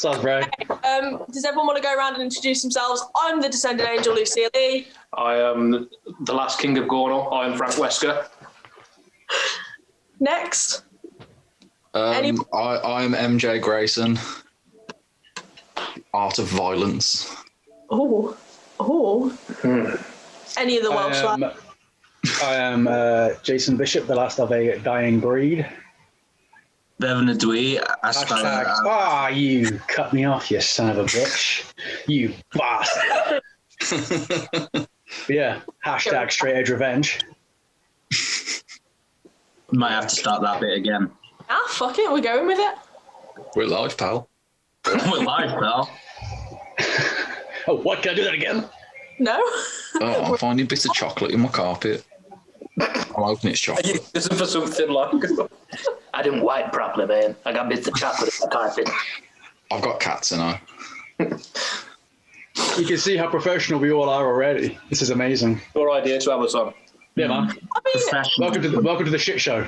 Sounds right. Does everyone want to go around and introduce themselves? I'm the Descended Angel, Lucia Lee. I am the last king of Gornal. I am Frank Wesker. Next. I'm MJ Grayson. Art of Violence. Oh. Any of the Welsh lads? I am Jason Bishop, the last of a dying breed. Bevan Adui. You cut me off, you son of a bitch. You bastard. Yeah, hashtag straight edge revenge. Might have to start that bit again. Fuck it, we're going with it. We're live, pal. We're live, pal. Oh, what? Can I do that again? No. I'm finding bits of chocolate in my carpet. I'm hoping it's chocolate. Are you looking for something like... I didn't wipe properly, man. I got bits of chocolate in my carpet. I've got cats, and I. You can see how professional we all are already. This is amazing. Your idea to have us on. Yeah, man. Welcome to the shit show.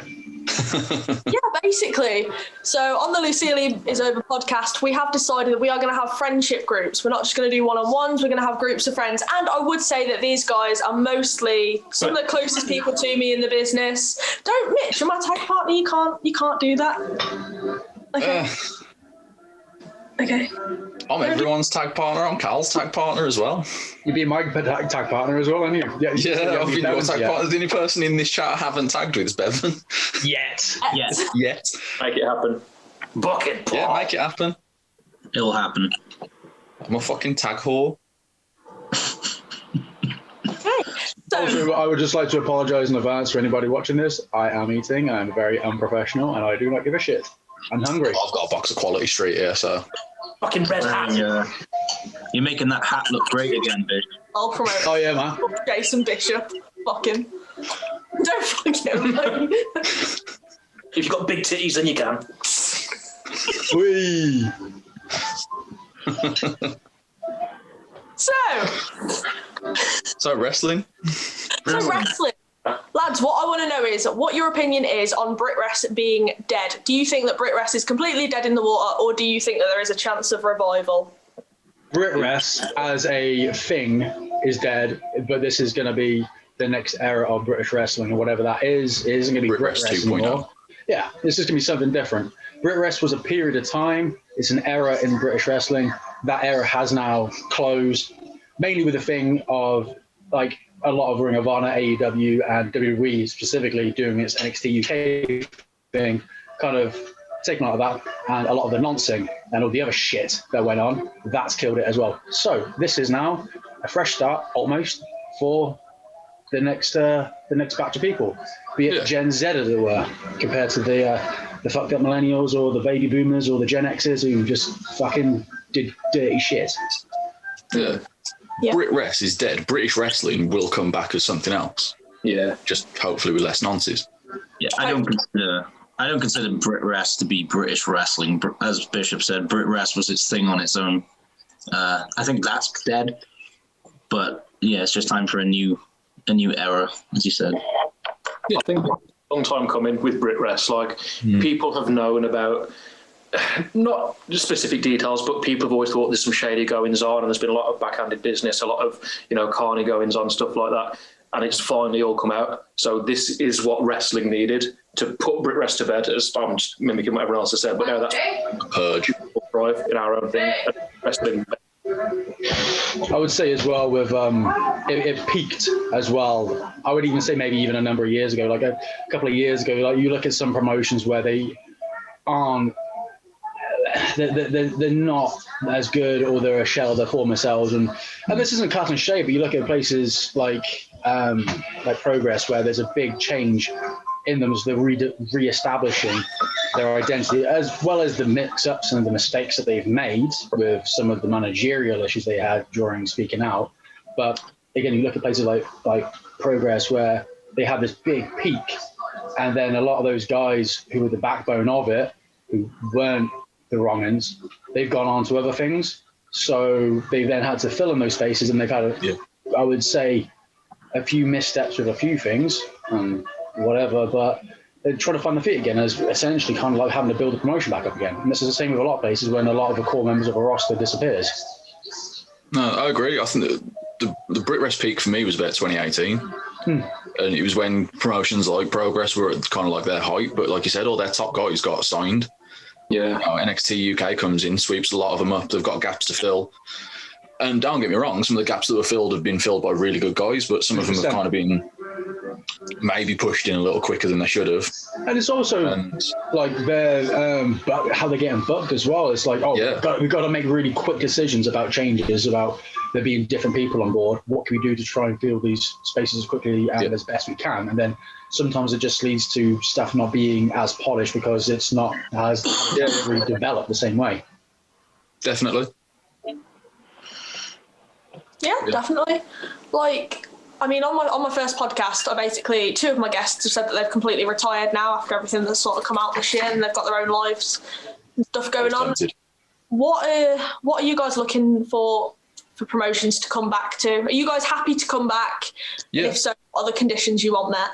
Yeah, basically. So on the Lucia Lee is Over podcast, we have decided that we are going to have friendship groups. We're not just going to do one-on-ones. We're going to have groups of friends. And I would say that these guys are mostly some of the closest people to me in the business. Don't, Mitch, you're my tag partner. You can't do that. Okay. Okay. I'm everyone's tag partner. I'm Cal's tag partner as well. You'd be my tag partner as well, aren't you? Yeah, I've been your tag partner. The only person in this chat I haven't tagged with is Bevan. Yet. Make it happen. Bucket. Yeah, make it happen. It'll happen. I'm a fucking tag whore. Also, I would just like to apologise in advance for anybody watching this. I am eating. I'm very unprofessional, and I do not give a shit. I'm hungry. I've got a box of Quality Street here, so... Fucking red hat. You're making that hat look great again, bitch. I'll promote. Oh, yeah, man. Jason Bishop. Fucking. Don't fucking. If you've got big titties, then you can. Whee! So wrestling? Wrestling. Lads, what I want to know is what your opinion is on BritWres being dead. Do you think that BritWres is completely dead in the water, or do you think that there is a chance of revival? BritWres as a thing is dead, but this is going to be the next era of British wrestling, or whatever that is. It isn't going to be BritWres BritWres 2.0. anymore. Yeah, this is going to be something different. BritWres was a period of time. It's an era in British wrestling. That era has now closed, mainly with the thing of, like, a lot of Ring of Honor, AEW, and WWE specifically doing its NXT UK thing, kind of taking out of that, and a lot of the nonsing and all the other shit that went on, that's killed it as well. So this is now a fresh start, almost, for the next batch of people, be it Gen Z, as it were, compared to the fucked up millennials or the baby boomers or the Gen Xers who just fucking did dirty shit. Yeah. BritWres is dead. British wrestling will come back as something else. Yeah. Just hopefully with less nonsense. Yeah, I don't consider BritWres to be British wrestling. As Bishop said, BritWres was its thing on its own. I think that's dead. But yeah, it's just time for a new era, as you said. Yeah, I think a long time coming with BritWres. Like, people have known about, not specific details, but people have always thought there's some shady goings on, and there's been a lot of backhanded business, a lot of, carny goings on, stuff like that. And it's finally all come out. So this is what wrestling needed to put BritWres to bed, as I'm just mimicking what everyone else has said, but no, that's purge. Thrive in our own thing. Wrestling. I would say as well with it peaked as well. I would even say maybe even a number of years ago, like a couple of years ago. Like you look at some promotions where they aren't, they're not as good, or they're a shell of their former selves. And this isn't cast and shade, but you look at places like Progress, where there's a big change in them as they're re-establishing their identity, as well as the mix-ups and the mistakes that they've made with some of the managerial issues they had during speaking out. But again, you look at places like Progress, where they had this big peak, and then a lot of those guys who were the backbone of it, who weren't the wrong ends, they've gone on to other things. So they then had to fill in those spaces, and they've had, I would say, a few missteps with a few things and whatever, but trying to find their feet again is essentially kind of like having to build a promotion back up again. And this is the same with a lot of places when a lot of the core members of a roster disappears. No, I agree. I think the Brit Rest peak for me was about 2018. And it was when promotions like Progress were at kind of like their height. But like you said, all their top guys got signed. Yeah. NXT UK comes in, sweeps a lot of them up. They've got gaps to fill. And don't get me wrong, some of the gaps that were filled have been filled by really good guys, but some of them have kind of been maybe pushed in a little quicker than they should have. And it's also like how they're getting booked as well. It's like, we've got to make really quick decisions about changes, about there being different people on board. What can we do to try and fill these spaces as quickly and as best we can? And then sometimes it just leads to stuff not being as polished because it's not as really developed the same way. Definitely. Yeah, definitely. Like, I mean, on my first podcast, I basically, 2 of my guests have said that they've completely retired now after everything that's sort of come out this year, and they've got their own lives and stuff going on. What are you guys looking for promotions to come back to? Are you guys happy to come back? Yeah. If so, what are the conditions you want there?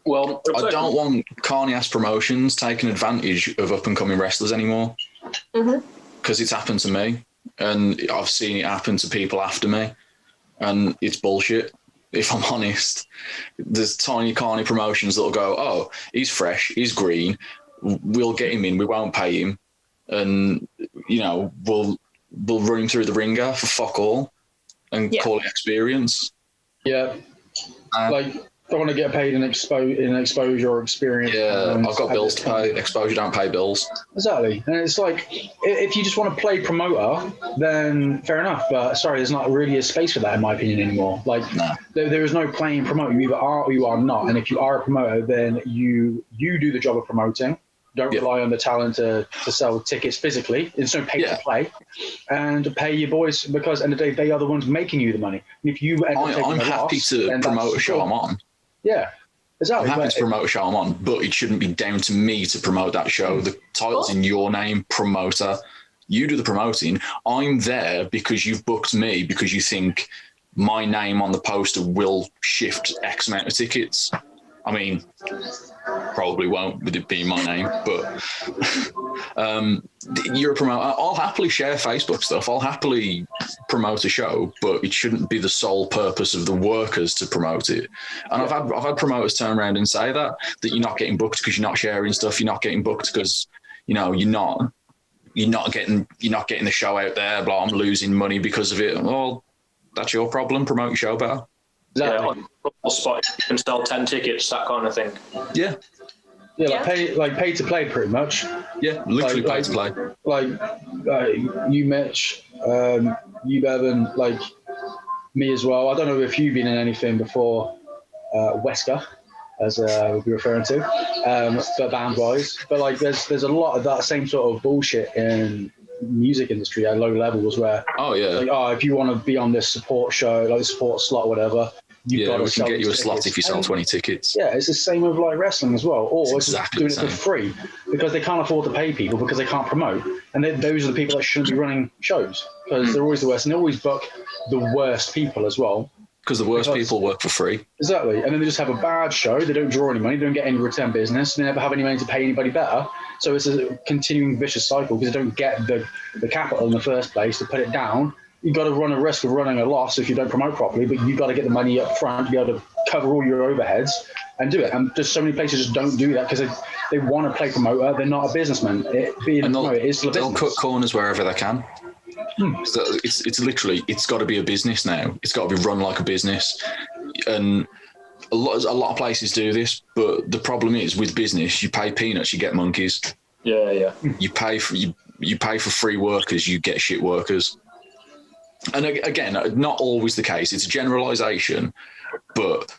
Well, I don't want carny-ass promotions taking advantage of up-and-coming wrestlers anymore. Because it's happened to me, and I've seen it happen to people after me, and it's bullshit, if I'm honest. There's tiny carny promotions that'll go, oh, he's fresh, he's green, we'll get him in, we won't pay him, and, you know, we'll run him through the ringer for fuck all and call it experience. Yeah. Don't want to get paid in exposure or experience. Yeah, I've got bills to pay. Exposure don't pay bills. Exactly. And it's like, if you just want to play promoter, then fair enough. But sorry, there's not really a space for that in my opinion anymore. Like, there is no playing promoter. You either are or you are not. And if you are a promoter, then you do the job of promoting. Don't rely on the talent to sell tickets physically. It's no pay to play, and pay your boys because at the end of the day they are the ones making you the money. And if you I'm happy to promote a show I'm on. Yeah, exactly. I'm happy to promote a show I'm on, but it shouldn't be down to me to promote that show. The title's in your name, promoter. You do the promoting. I'm there because you've booked me because you think my name on the poster will shift X amount of tickets. I mean, probably won't with it being my name, but you're a promoter. I'll happily share Facebook stuff. I'll happily promote a show, but it shouldn't be the sole purpose of the workers to promote it. And I've had promoters turn around and say that you're not getting booked because you're not sharing stuff. You're not getting booked because, you know, you're not getting the show out there. Blah, I'm losing money because of it. Well, that's your problem. Promote your show better. Exactly. Yeah, on spot, you can sell 10 tickets, that kind of thing. Yeah. Yeah, pay to play, pretty much. Yeah, literally pay to play. You, Mitch, you, Bevan, like me as well. I don't know if you've been in anything before, Wesker, as we'll be referring to, but band-wise. But like, there's a lot of that same sort of bullshit in music industry at low levels where if you want to be on this support show, like the support slot or whatever, we can get you a slot if you sell 20 tickets. Yeah, it's the same with like wrestling as well, or it's exactly doing it for free because they can't afford to pay people because they can't promote, and those are the people that shouldn't be running shows because they're always the worst, and they always book the worst people as well. Because the worst people work for free. Exactly. And then they just have a bad show. They don't draw any money. They don't get any return business. They never have any money to pay anybody better. So it's a continuing vicious cycle because they don't get the capital in the first place to put it down. You've got to run a risk of running a loss if you don't promote properly, but you've got to get the money up front to be able to cover all your overheads and do it. And just so many places just don't do that because they want to play promoter. They're not a businessman. Being a promoter is still a business. They'll cut corners wherever they can. So it's literally, it's got to be a business now. It's got to be run like a business, and a lot of places do this. But the problem is with business, you pay peanuts, you get monkeys. Yeah. You pay for free workers, you get shit workers. And again, not always the case. It's a generalization, but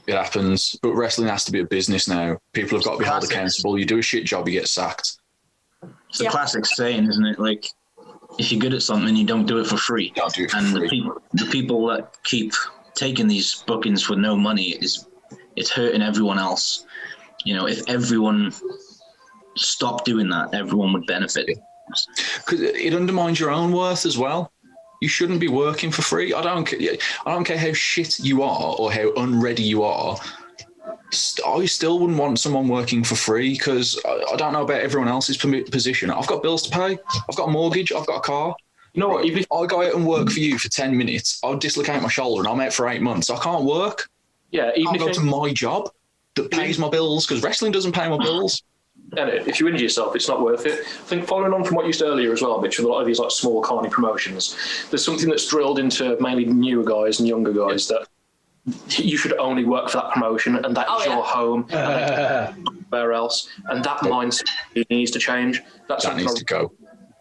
it happens. But wrestling has to be a business now. People have got to be held accountable. You do a shit job, you get sacked. It's a classic saying, isn't it? Like, if you're good at something, you don't do it for free. Don't do it for free. The people that keep taking these bookings for no money it's hurting everyone else. You know, if everyone stopped doing that, everyone would benefit. Because it undermines your own worth as well. You shouldn't be working for free. I don't care how shit you are or how unready you are. I still wouldn't want someone working for free because I don't know about everyone else's position. I've got bills to pay. I've got a mortgage. I've got a car. You know what? If I go out and work for you for 10 minutes, I'll dislocate my shoulder and I'm out for 8 months. I can't work. Yeah, I can't go to my job that pays my bills because wrestling doesn't pay my bills. And if you injure yourself, it's not worth it. I think following on from what you said earlier as well, Mitch, with a lot of these like small carny promotions, there's something that's drilled into mainly newer guys and younger guys that you should only work for that promotion and that is your home. Where else? And that mindset needs to change. That needs to go.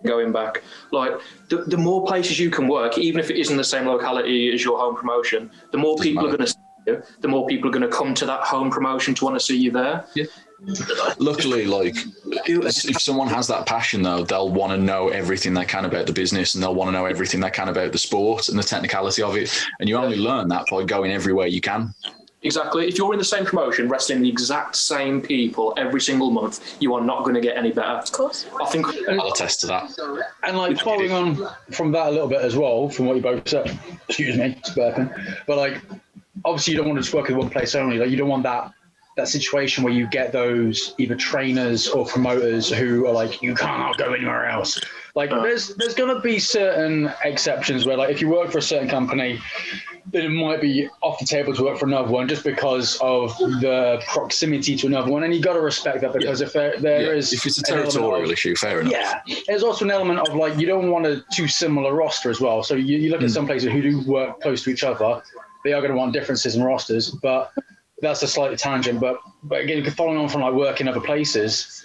Going back, like the more places you can work, even if it isn't the same locality as your home promotion, the more people are going to see you, the more people are going to come to that home promotion to want to see you there. Yeah. Luckily, like if someone has that passion, though, they'll want to know everything they can about the business, and they'll want to know everything they can about the sport and the technicality of it. And you only learn that by going everywhere you can. Exactly. If you're in the same promotion, wrestling the exact same people every single month, you are not going to get any better. Of course. I think I'll attest to that. And like following on from that a little bit as well, from what you both said, excuse me, it's burping. But like, obviously you don't want to just work in one place only. Like you don't want that situation where you get those either trainers or promoters who are like, you cannot go anywhere else. Like there's going to be certain exceptions where like if you work for a certain company, then it might be off the table to work for another one just because of the proximity to another one. And you got to respect that because if there is... If it's a territorial issue, fair enough. Yeah. There's also an element of like, you don't want a too similar roster as well. So you look at some places who do work close to each other, they are going to want differences in rosters, but that's a slight tangent. But again, following on from like work in other places,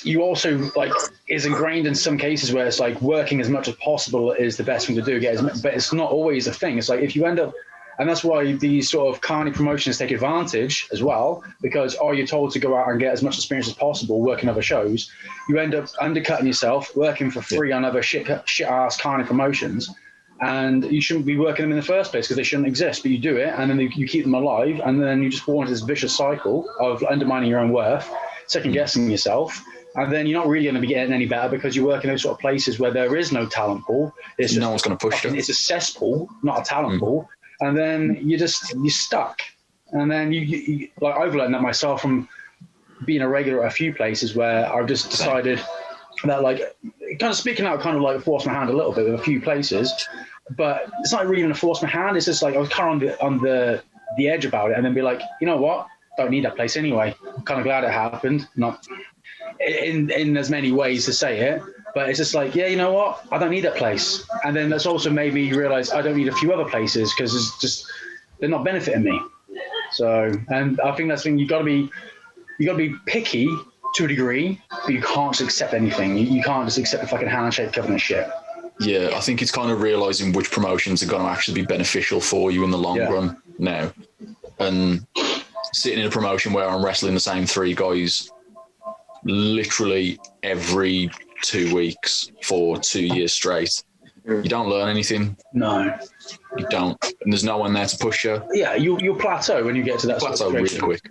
you also like is ingrained in some cases where it's like working as much as possible is the best thing to do. But it's not always a thing. It's like if you end up, and that's why these sort of carny promotions take advantage as well, because you're told to go out and get as much experience as possible working other shows. You end up undercutting yourself, working for free on other shit ass carny promotions. And you shouldn't be working them in the first place because they shouldn't exist, but you do it and then you keep them alive, and then you just fall into this vicious cycle of undermining your own worth, second guessing yourself, and then you're not really going to be getting any better because you work in those sort of places where there is no talent pool. It's just, no one's going to push you. It's a cesspool, not a talent pool, and then you're stuck. And then you like I've learned that myself from being a regular at a few places where I've just decided that like kind of speaking out, kind of like force my hand a little bit with a few places, but it's not really going to force my hand. It's just like I was kind of on the edge about it, and then be like, you know what? Don't need that place anyway. I'm kind of glad it happened. Not in as many ways to say it, but it's just like, yeah, you know what? I don't need that place. And then that's also made me realize I don't need a few other places because it's just they're not benefiting me. So, and I think that's the thing. You got to be picky to a degree, but you can't just accept anything. You can't just accept the fucking handshake covenant shit. Yeah, I think it's kind of realizing which promotions are going to actually be beneficial for you in the long run now. And sitting in a promotion where I'm wrestling the same three guys literally every 2 weeks for 2 years straight, you don't learn anything. No. You don't. And there's no one there to push you. Yeah, you'll plateau when you get to that plateau really quick.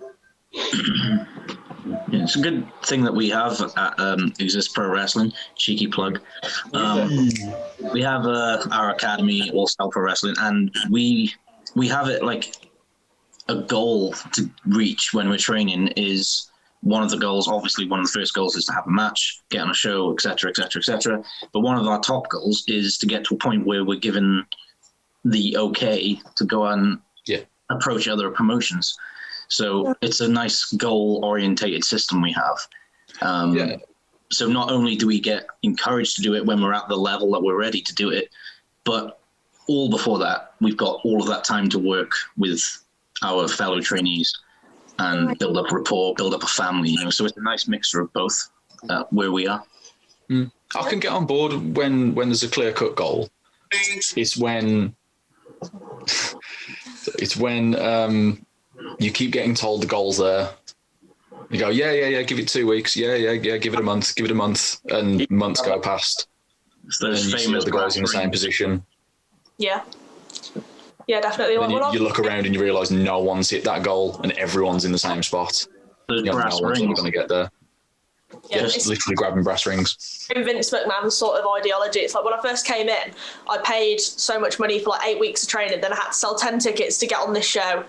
Yeah, it's a good thing that we have at Exist Pro Wrestling. Cheeky plug. We have our academy, All Style Pro Wrestling, and we have it like a goal to reach when we're training. Is one of the goals. Obviously, one of the first goals is to have a match, get on a show, etc., etc., etc. But one of our top goals is to get to a point where we're given the okay to go and approach other promotions. So it's a nice goal-orientated system we have. So not only do we get encouraged to do it when we're at the level that we're ready to do it, but all before that, we've got all of that time to work with our fellow trainees and build up rapport, build up a family. You know? So it's a nice mixture of both where we are. I can get on board when there's a clear-cut goal. It's when you keep getting told the goal's there. You go, yeah, give it 2 weeks. Yeah, give it a month. And months go past. It's those and you see the guys in the same position. Yeah, definitely. And then you look around and you realise no one's hit that goal and everyone's in the same spot. Those no brass one's rings. going to get there. Yeah, Just literally grabbing brass rings. Vince McMahon's sort of ideology. It's like when I first came in, I paid so much money for like 8 weeks of training, then I had to sell 10 tickets to get on this show.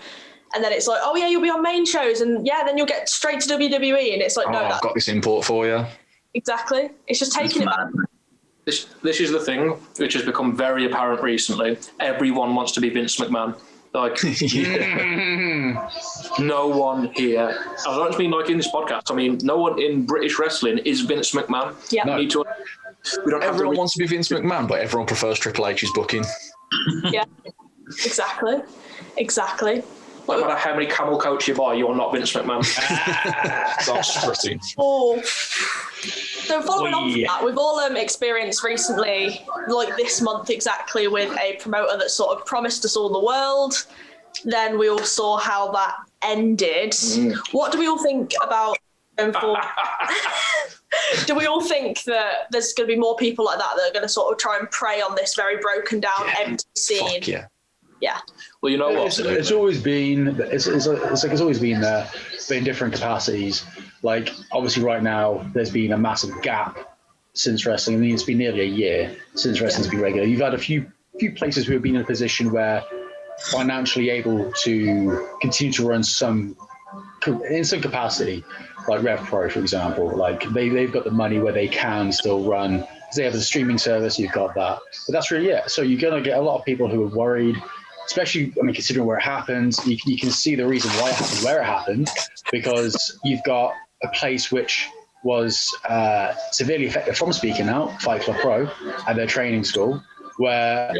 And then it's like, oh yeah, you'll be on main shows, and yeah, then you'll get straight to WWE, and it's like, no, I've got this import for you. Exactly. It's just taking it back. This is the thing which has become very apparent recently. Everyone wants to be Vince McMahon. Like, no one here. I don't just mean like in this podcast. I mean, no one in British wrestling is Vince McMahon. Yeah. No. We don't have Everyone wants to be Vince McMahon, but everyone prefers Triple H's booking. Yeah. Exactly. No matter how many camel coats you buy, you're not Vince McMahon. That's strutting. Oh. So following on from that, we've all experienced recently, like this month exactly, with a promoter that sort of promised us all the world. Then we all saw how that ended. What do we all think about going forward? Do we all think that there's going to be more people like that that are going to sort of try and prey on this very broken down, empty scene? Fuck yeah. Yeah. Well, you know what? It's always been. It's always been there, but in different capacities. Like obviously, right now there's been a massive gap since wrestling. I mean, it's been nearly a year since wrestling's been regular. You've had a few places who have been in a position where financially able to continue to run in some capacity, like Rev Pro, for example. Like they've got the money where they can still run. They have a streaming service. You've got that, but that's really it. So you're gonna get a lot of people who are worried. Especially, I mean, considering where it happened, you can see the reason why it happened, where it happened, because you've got a place which was severely affected from speaking out, Fight Club Pro, at their training school, where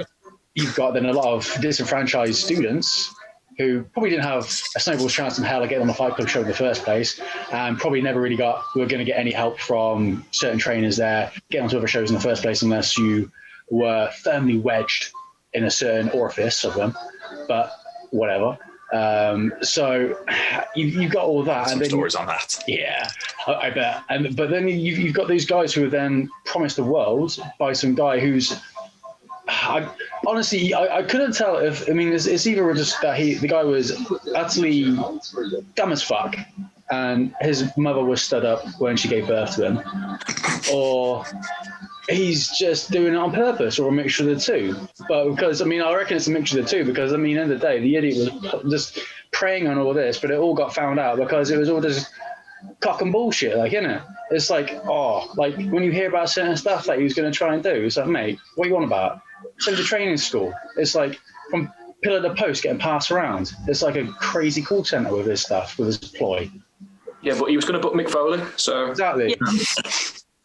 you've got then a lot of disenfranchised students who probably didn't have a snowball's chance in hell of getting on the Fight Club show in the first place, and probably never really were going to get any help from certain trainers there, getting onto other shows in the first place unless you were firmly wedged in a certain orifice of them, but whatever. So you've got all that. Some and then stories on that. Yeah, I bet. But then you've got these guys who are then promised the world by some guy who's. Honestly, I couldn't tell if. I mean, it's either just that the guy was utterly dumb as fuck, and his mother was stood up when she gave birth to him, or he's just doing it on purpose, or a mixture of the two. But because, I mean, I reckon it's a mixture of the two, because, I mean, end of the day, the idiot was just preying on all this, but it all got found out because it was all just cock and bullshit, like, innit? It's like, like, when you hear about certain stuff that he was going to try and do, it's like, mate, what are you on about? Send to training school. It's like, from pillar to post, getting passed around. It's like a crazy call centre with his stuff, with his ploy. Yeah, but he was going to book Mick Foley, so... Exactly. Yeah.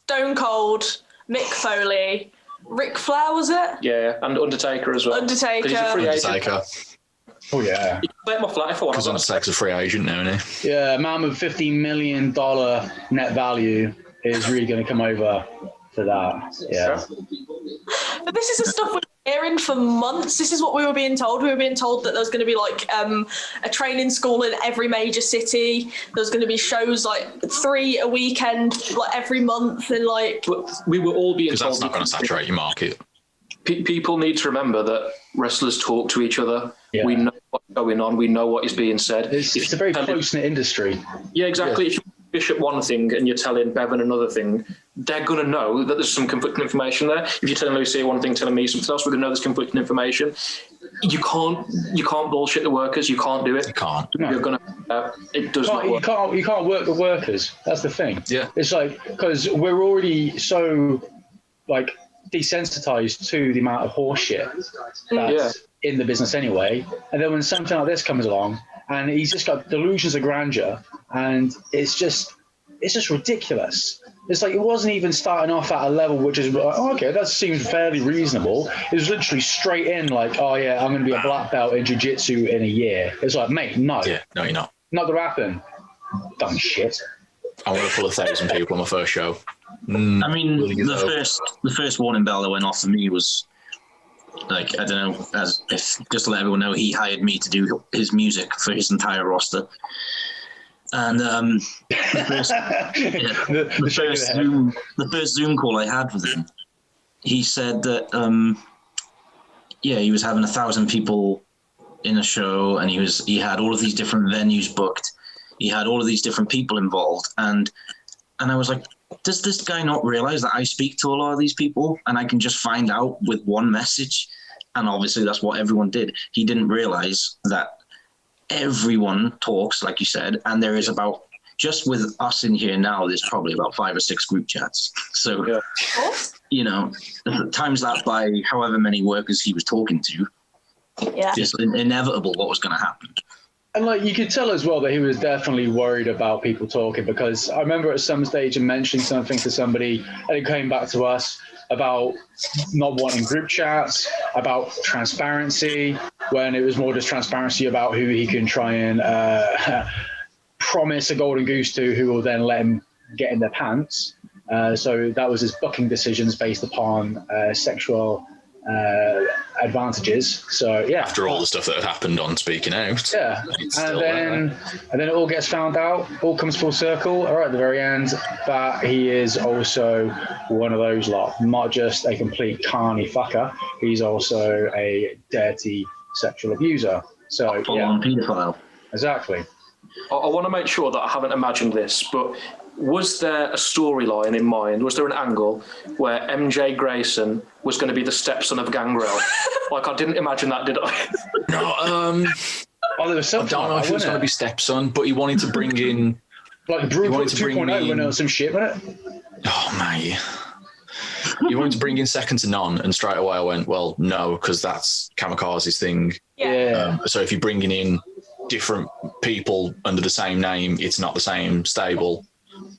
Stone Cold, Mick Foley, Ric Flair, was it? Yeah, and Undertaker as well. Undertaker. He's a free agent. Undertaker. Oh, yeah. Let him off that if I want. Because Undertaker's a free agent now, isn't he? Yeah, a man with $15 million net value is really going to come over for that. Yeah. But this is the stuff we're hearing for months. This is what we were being told. We were being told that there was going to be like a training school in every major city. There was going to be shows like 3 a weekend, like every month, and like. We were all being told. Because that's not going to saturate your market. People need to remember that wrestlers talk to each other. Yeah. We know what's going on. We know what is being said. It's a very close-knit industry. Yeah, exactly. Yeah. If you Bishop one thing and you're telling Bevan another thing, they're going to know that there's some conflicting information there. If you're telling Lucia one thing, telling me something else, we're going to know there's conflicting information. You can't bullshit the workers. You can't do it. You can't. No. You're going to. It does not work. You can't work the workers. That's the thing. Yeah. It's like, because we're already so like desensitized to the amount of horse shit that's in the business anyway, and then when something like this comes along and he's just got delusions of grandeur, and it's just ridiculous. It's like, it wasn't even starting off at a level which is like, oh, okay, that seems fairly reasonable. It was literally straight in like, oh yeah, I'm going to be a black belt in jiu-jitsu in a year. It's like, mate, no. Yeah, no, you're not. Not going to happen. Dumb shit. I'm going to pull 1,000 people on my first show. I mean, the first warning bell that went off for me was like, I don't know, as if just to let everyone know, he hired me to do his music for his entire roster. And the first Zoom call I had with him, he said that he was having 1,000 people in a show, and he had all of these different venues booked. He had all of these different people involved, and I was like, does this guy not realize that I speak to a lot of these people and I can just find out with one message? And obviously that's what everyone did. He didn't realize that everyone talks, like you said, and there is about, just with us in here now, there's probably about 5 or 6 group chats. So, you know, times that by however many workers he was talking to, just inevitable what was going to happen. And like you could tell as well that he was definitely worried about people talking, because I remember at some stage him mentioning something to somebody and it came back to us about not wanting group chats, about transparency, when it was more just transparency about who he can try and promise a golden goose to, who will then let him get in their pants. So that was his booking decisions based upon sexual advantages. So yeah, after all the stuff that had happened on Speaking Out, and then it all gets found out, all comes full circle, all right, at the very end, that he is also one of those lot, not just a complete carny fucker, he's also a dirty sexual abuser. So full-on paedophile. Exactly. I want to make sure that I haven't imagined this, but was there a storyline in mind? Was there an angle where MJ Grayson was going to be the stepson of Gangrel? Like, I didn't imagine that, did I? No, there was something. I don't know if it was going to be stepson, but he wanted to bring in like Brewport 2.0 or some shit, wasn't it? Oh mate. He wanted to bring in second to none, and straight away I went, well, no, because that's Kamikaze's thing. Yeah. Yeah. So if you're bringing in different people under the same name, it's not the same stable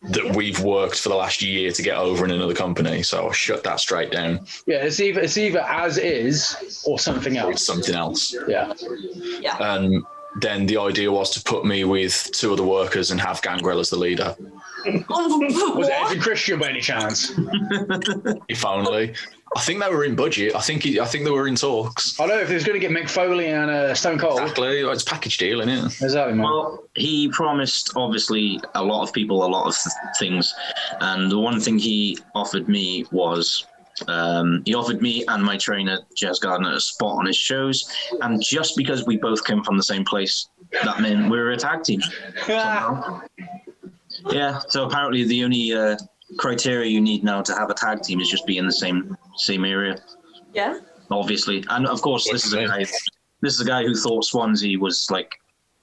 that we've worked for the last year to get over in another company. So I shut that straight down. Yeah, it's either as is or something else. It's something else. Yeah. Yeah. And then the idea was to put me with 2 other workers and have Gangrel as the leader. Was it Edge and Christian by any chance? If only. I think they were in budget. I think they were in talks. I know if he was going to get Mick Foley and Stone Cold. Exactly. It's a package deal, isn't it? Exactly, man. Well, he promised, obviously, a lot of people a lot of things. And the one thing he offered me was, he offered me and my trainer, Jez Gardner, a spot on his shows. And just because we both came from the same place, that meant we were a tag team. Yeah, so apparently the only criteria you need now to have a tag team is just be in the same area. Yeah. Obviously. And of course, this is a guy who thought Swansea was like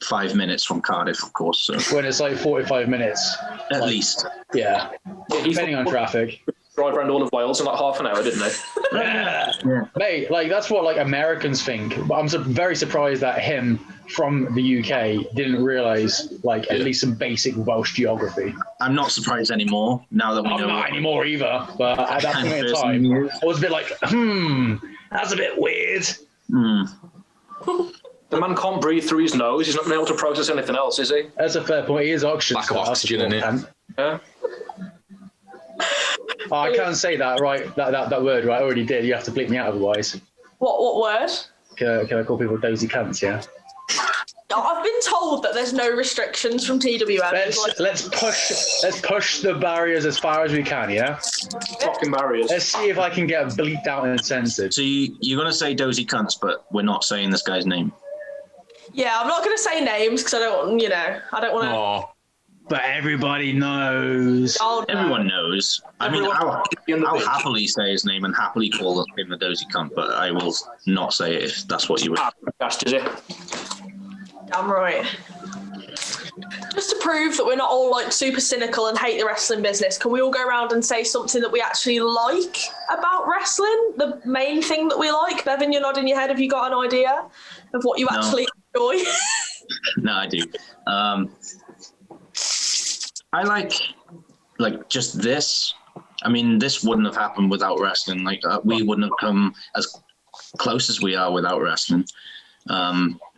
5 minutes from Cardiff, of course. So. When it's like 45 minutes. At least. Yeah. Depending on traffic. Drive around all of Wales in like half an hour, didn't they? Yeah. Mate, like that's what like Americans think. But I'm very surprised that him from the UK didn't realise like at least some basic Welsh geography. I'm not surprised anymore now that we know. I'm not anymore either. But at that point in time, I was a bit like, that's a bit weird. The man can't breathe through his nose. He's not been able to process anything else, is he? That's a fair point. He is oxygen. Lack of oxygen in it. Yeah. Oh, I can't say that, right? That word, right? I already did. You have to bleep me out otherwise. What word? Can I call people dozy cunts, yeah? I've been told that there's no restrictions from TWM. Let's push the barriers as far as we can, yeah? Fucking barriers. Let's see if I can get bleeped out and censored. So you're going to say dozy cunts, but we're not saying this guy's name. Yeah, I'm not going to say names because I don't want to. Oh. But everybody knows. Oh, no. Everyone knows. I mean, I'll happily say his name and happily call him the dozy cunt, but I will not say it if that's what you would. That's is it. Damn right. Just to prove that we're not all like super cynical and hate the wrestling business, can we all go around and say something that we actually like about wrestling? The main thing that we like? Bevan, you're nodding your head. Have you got an idea of what you actually enjoy? No, I do. I like just this. I mean, this wouldn't have happened without wrestling. Like we wouldn't have come as close as we are without wrestling.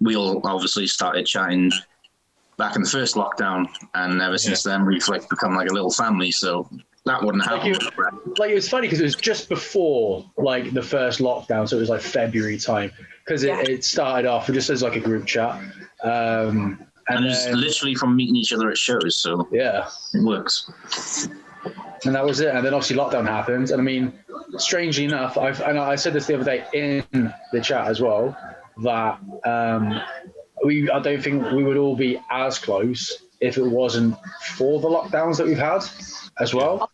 We all obviously started chatting back in the first lockdown, and ever since then we've like become like a little family. So that wouldn't happen. It was funny because it was just before like the first lockdown, so it was like February time because it started off just as like a group chat. And it's literally from meeting each other at shows, so yeah, it works. And that was it. And then obviously lockdown happened. And I mean, strangely enough, I said this the other day in the chat as well, that I don't think we would all be as close if it wasn't for the lockdowns that we've had as well,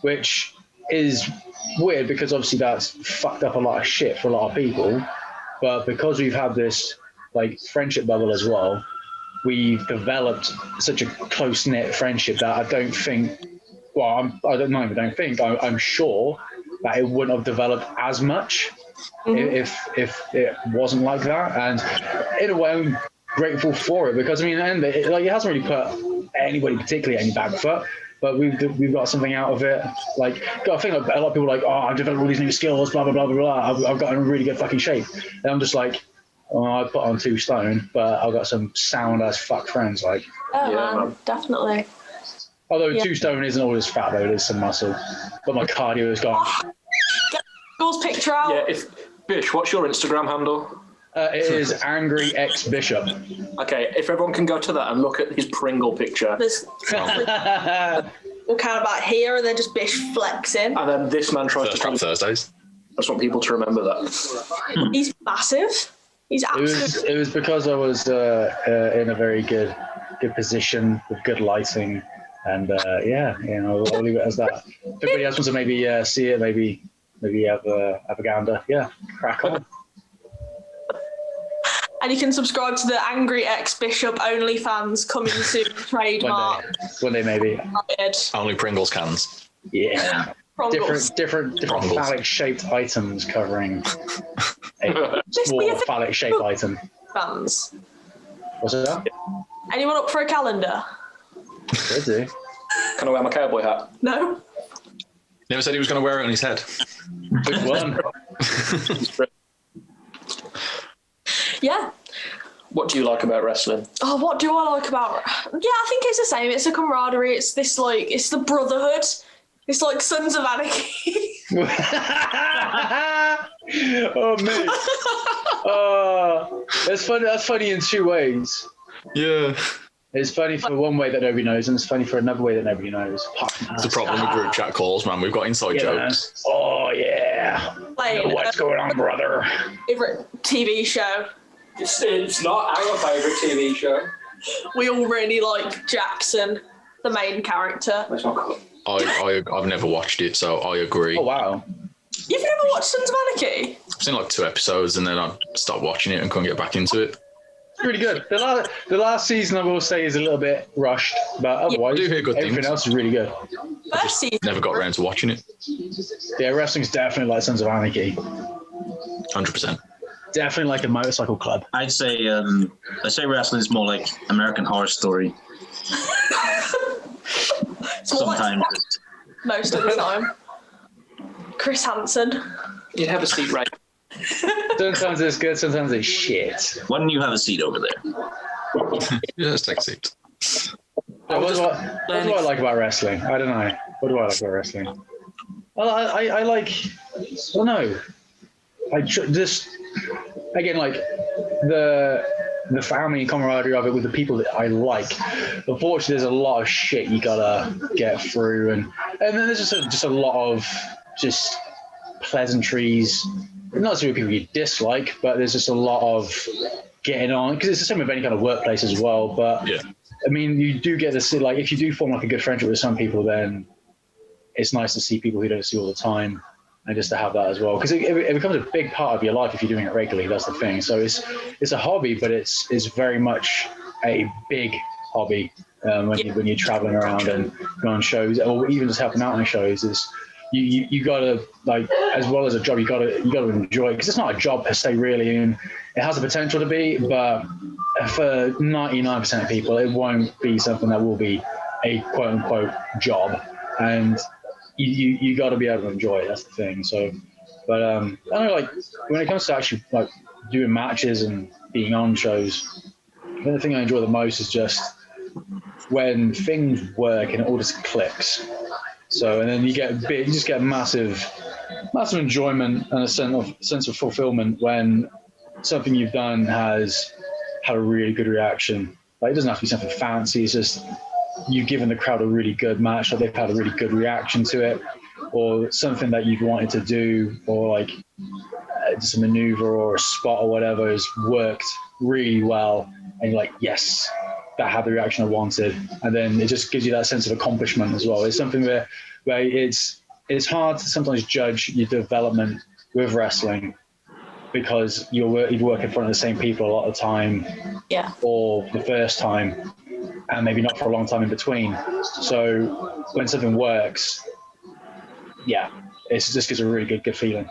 which is weird because obviously that's fucked up a lot of shit for a lot of people. But because we've had this like friendship bubble as well, we've developed such a close knit friendship that I don't think. Well, I'm sure that it wouldn't have developed as much if it wasn't like that. And in a way, I'm grateful for it because I mean, and it hasn't really put anybody particularly any back foot. But we've got something out of it. Like, I think a lot of people are like, oh, I've developed all these new skills, blah blah blah blah blah. I've got in really good fucking shape, and I'm just like, oh, I put on 2 stone, but I've got some sound as fuck friends. Like, man, definitely. Although 2 stone isn't always fat though, it is some muscle. But my cardio is gone. Get Gore's picture out. Yeah, Bish, what's your Instagram handle? It is Angry Ex Bishop. Okay, if everyone can go to that and look at his Pringle picture. There's we'll count about here and then just Bish flexing. And then this man tries First Trap Thursdays. I just want people to remember that. He's massive. He's absolutely. It was because I was in a very good position with good lighting, and I'll leave it as that. If anybody else wants to maybe see it, maybe have a gander. Yeah, crack on. And you can subscribe to the Angry Ex Bishop OnlyFans coming soon trademark. One day maybe. Only Pringles cans. Yeah. Pringles. Different Pringles. phallic shaped items covering a small phallic shaped item. Fans. What's that? Anyone up for a calendar? Could do. Can I wear my cowboy hat? No. Never said he was going to wear it on his head. Which one? Yeah. What do you like about wrestling? Oh, what do I like about? Yeah, I think it's the same. It's a camaraderie. It's this it's the brotherhood. It's like Sons of Anarchy. Oh man. That's funny. That's funny in 2 ways. Yeah. It's funny for one way that nobody knows, and it's funny for another way that nobody knows. It's the problem with group chat calls, man. We've got inside jokes. Oh yeah. What's going on, brother? Favorite TV show. It's not our favourite TV show. We all really like Jackson, the main character. That's not cool. I've never watched it, so I agree. Oh wow. You've never watched Sons of Anarchy? I've seen like 2 episodes and then I stopped watching it and couldn't get back into it. It's really good. The last season, I will say, is a little bit rushed, but otherwise, I do hear good everything things. else is really good. First season. Never got around to watching it. Yeah, wrestling's definitely like Sons of Anarchy. 100%. Definitely like a motorcycle club. I'd say wrestling is more like American Horror Story. It's more like Sometimes. most of the time. Chris Hansen. You have a seat right. Sometimes it's good, sometimes it's shit. Why don't you have a seat over there? Just take a seat. What do I like about wrestling? I don't know. What do I like about wrestling? I like. Well, no. Just again, like the family and camaraderie of it with the people that I like. Unfortunately, there's a lot of shit you gotta get through, and then there's just a lot of just pleasantries. Not necessarily people you dislike, but there's just a lot of getting on, because it's the same with any kind of workplace as well. But Yeah. I mean, you do get to see, like, if you do form like a good friendship with some people, then it's nice to see people who you don't see all the time, and just to have that as well, because it becomes a big part of your life if you're doing it regularly. That's the thing. So it's a hobby, but it's very much a big hobby when you're traveling around and going on shows, or even just helping out on shows. Is you gotta, like, as well as a job, you gotta enjoy it, because it's not a job per se really, and it has the potential to be, but for 99% of people, it won't be something that will be a quote unquote job, and you got to be able to enjoy it. That's the thing. So, but I don't know, like, when it comes to actually like doing matches and being on shows, the thing I enjoy the most is just when things work and it all just clicks. So, and then you just get massive enjoyment and a sense of fulfillment when something you've done has had a really good reaction. Like, it doesn't have to be something fancy. It's just you've given the crowd a really good match, or they've had a really good reaction to it, or something that you've wanted to do, or like just a maneuver or a spot or whatever has worked really well, and you're like, yes, that had the reaction I wanted. And then it just gives you that sense of accomplishment as well. It's something where it's hard to sometimes judge your development with wrestling because you work in front of the same people a lot of the time, or the first time, and maybe not for a long time in between. So when something works, it just gives a really good feeling.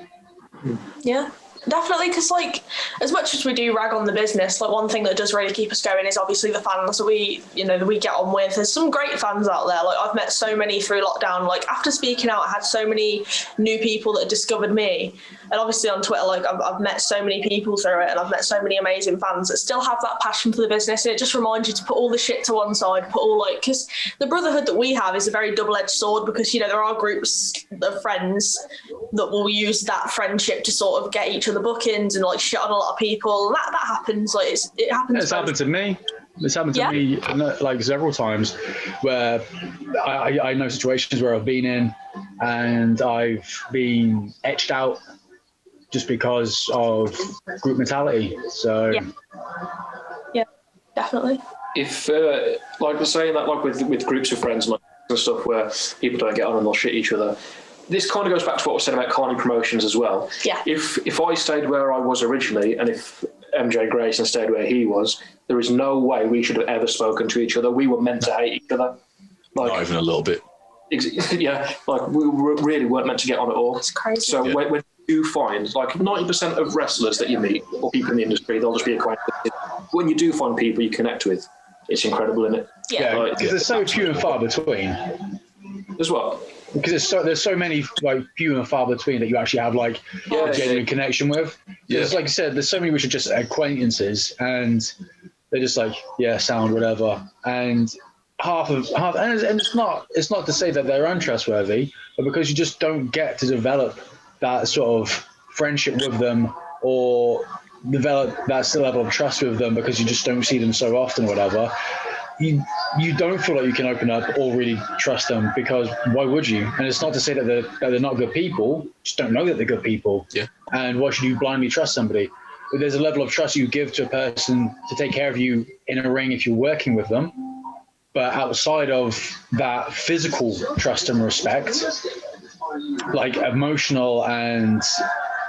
Yeah. Definitely, because like as much as we do rag on the business, like one thing that does really keep us going is obviously the fans that we get on with. There's some great fans out there. Like I've met so many through lockdown. Like after speaking out, I had so many new people that discovered me, and obviously on Twitter, like I've met so many people through it, and I've met so many amazing fans that still have that passion for the business. And it just reminds you to put all the shit to one side, because the brotherhood that we have is a very double-edged sword. Because there are groups of friends that will use that friendship to sort of get each other bookings and like shit on a lot of people, and that happens. Like it happens. It's happened to me. It's happened to me like several times, where I know situations where I've been in and I've been etched out just because of group mentality. So yeah, definitely. If like we're saying that, like with groups of friends and stuff where people don't get on and they'll shit each other. This kind of goes back to what was said about Carney Promotions as well. Yeah. If I stayed where I was originally, and if MJ Grayson stayed where he was, there is no way we should have ever spoken to each other. We were meant to hate each other. Like, not even a little bit. Yeah, like we really weren't meant to get on at all. It's crazy. So when you find, like 90% of wrestlers that you meet, or people in the industry, they'll just be acquainted. When you do find people you connect with, it's incredible, isn't it? Yeah, because there's so few and far between. As well. Because there's so many like few and far between that you actually have like a genuine connection with. Because like you said, there's so many which are just acquaintances, and they're just like sound whatever, and half, and it's not to say that they're untrustworthy, but because you just don't get to develop that sort of friendship with them or develop that level of trust with them because you just don't see them so often, whatever. You don't feel like you can open up or really trust them, because why would you? And it's not to say that they're not good people, just don't know that they're good people. Yeah. And why should you blindly trust somebody? But there's a level of trust you give to a person to take care of you in a ring if you're working with them. But outside of that physical trust and respect, like emotional and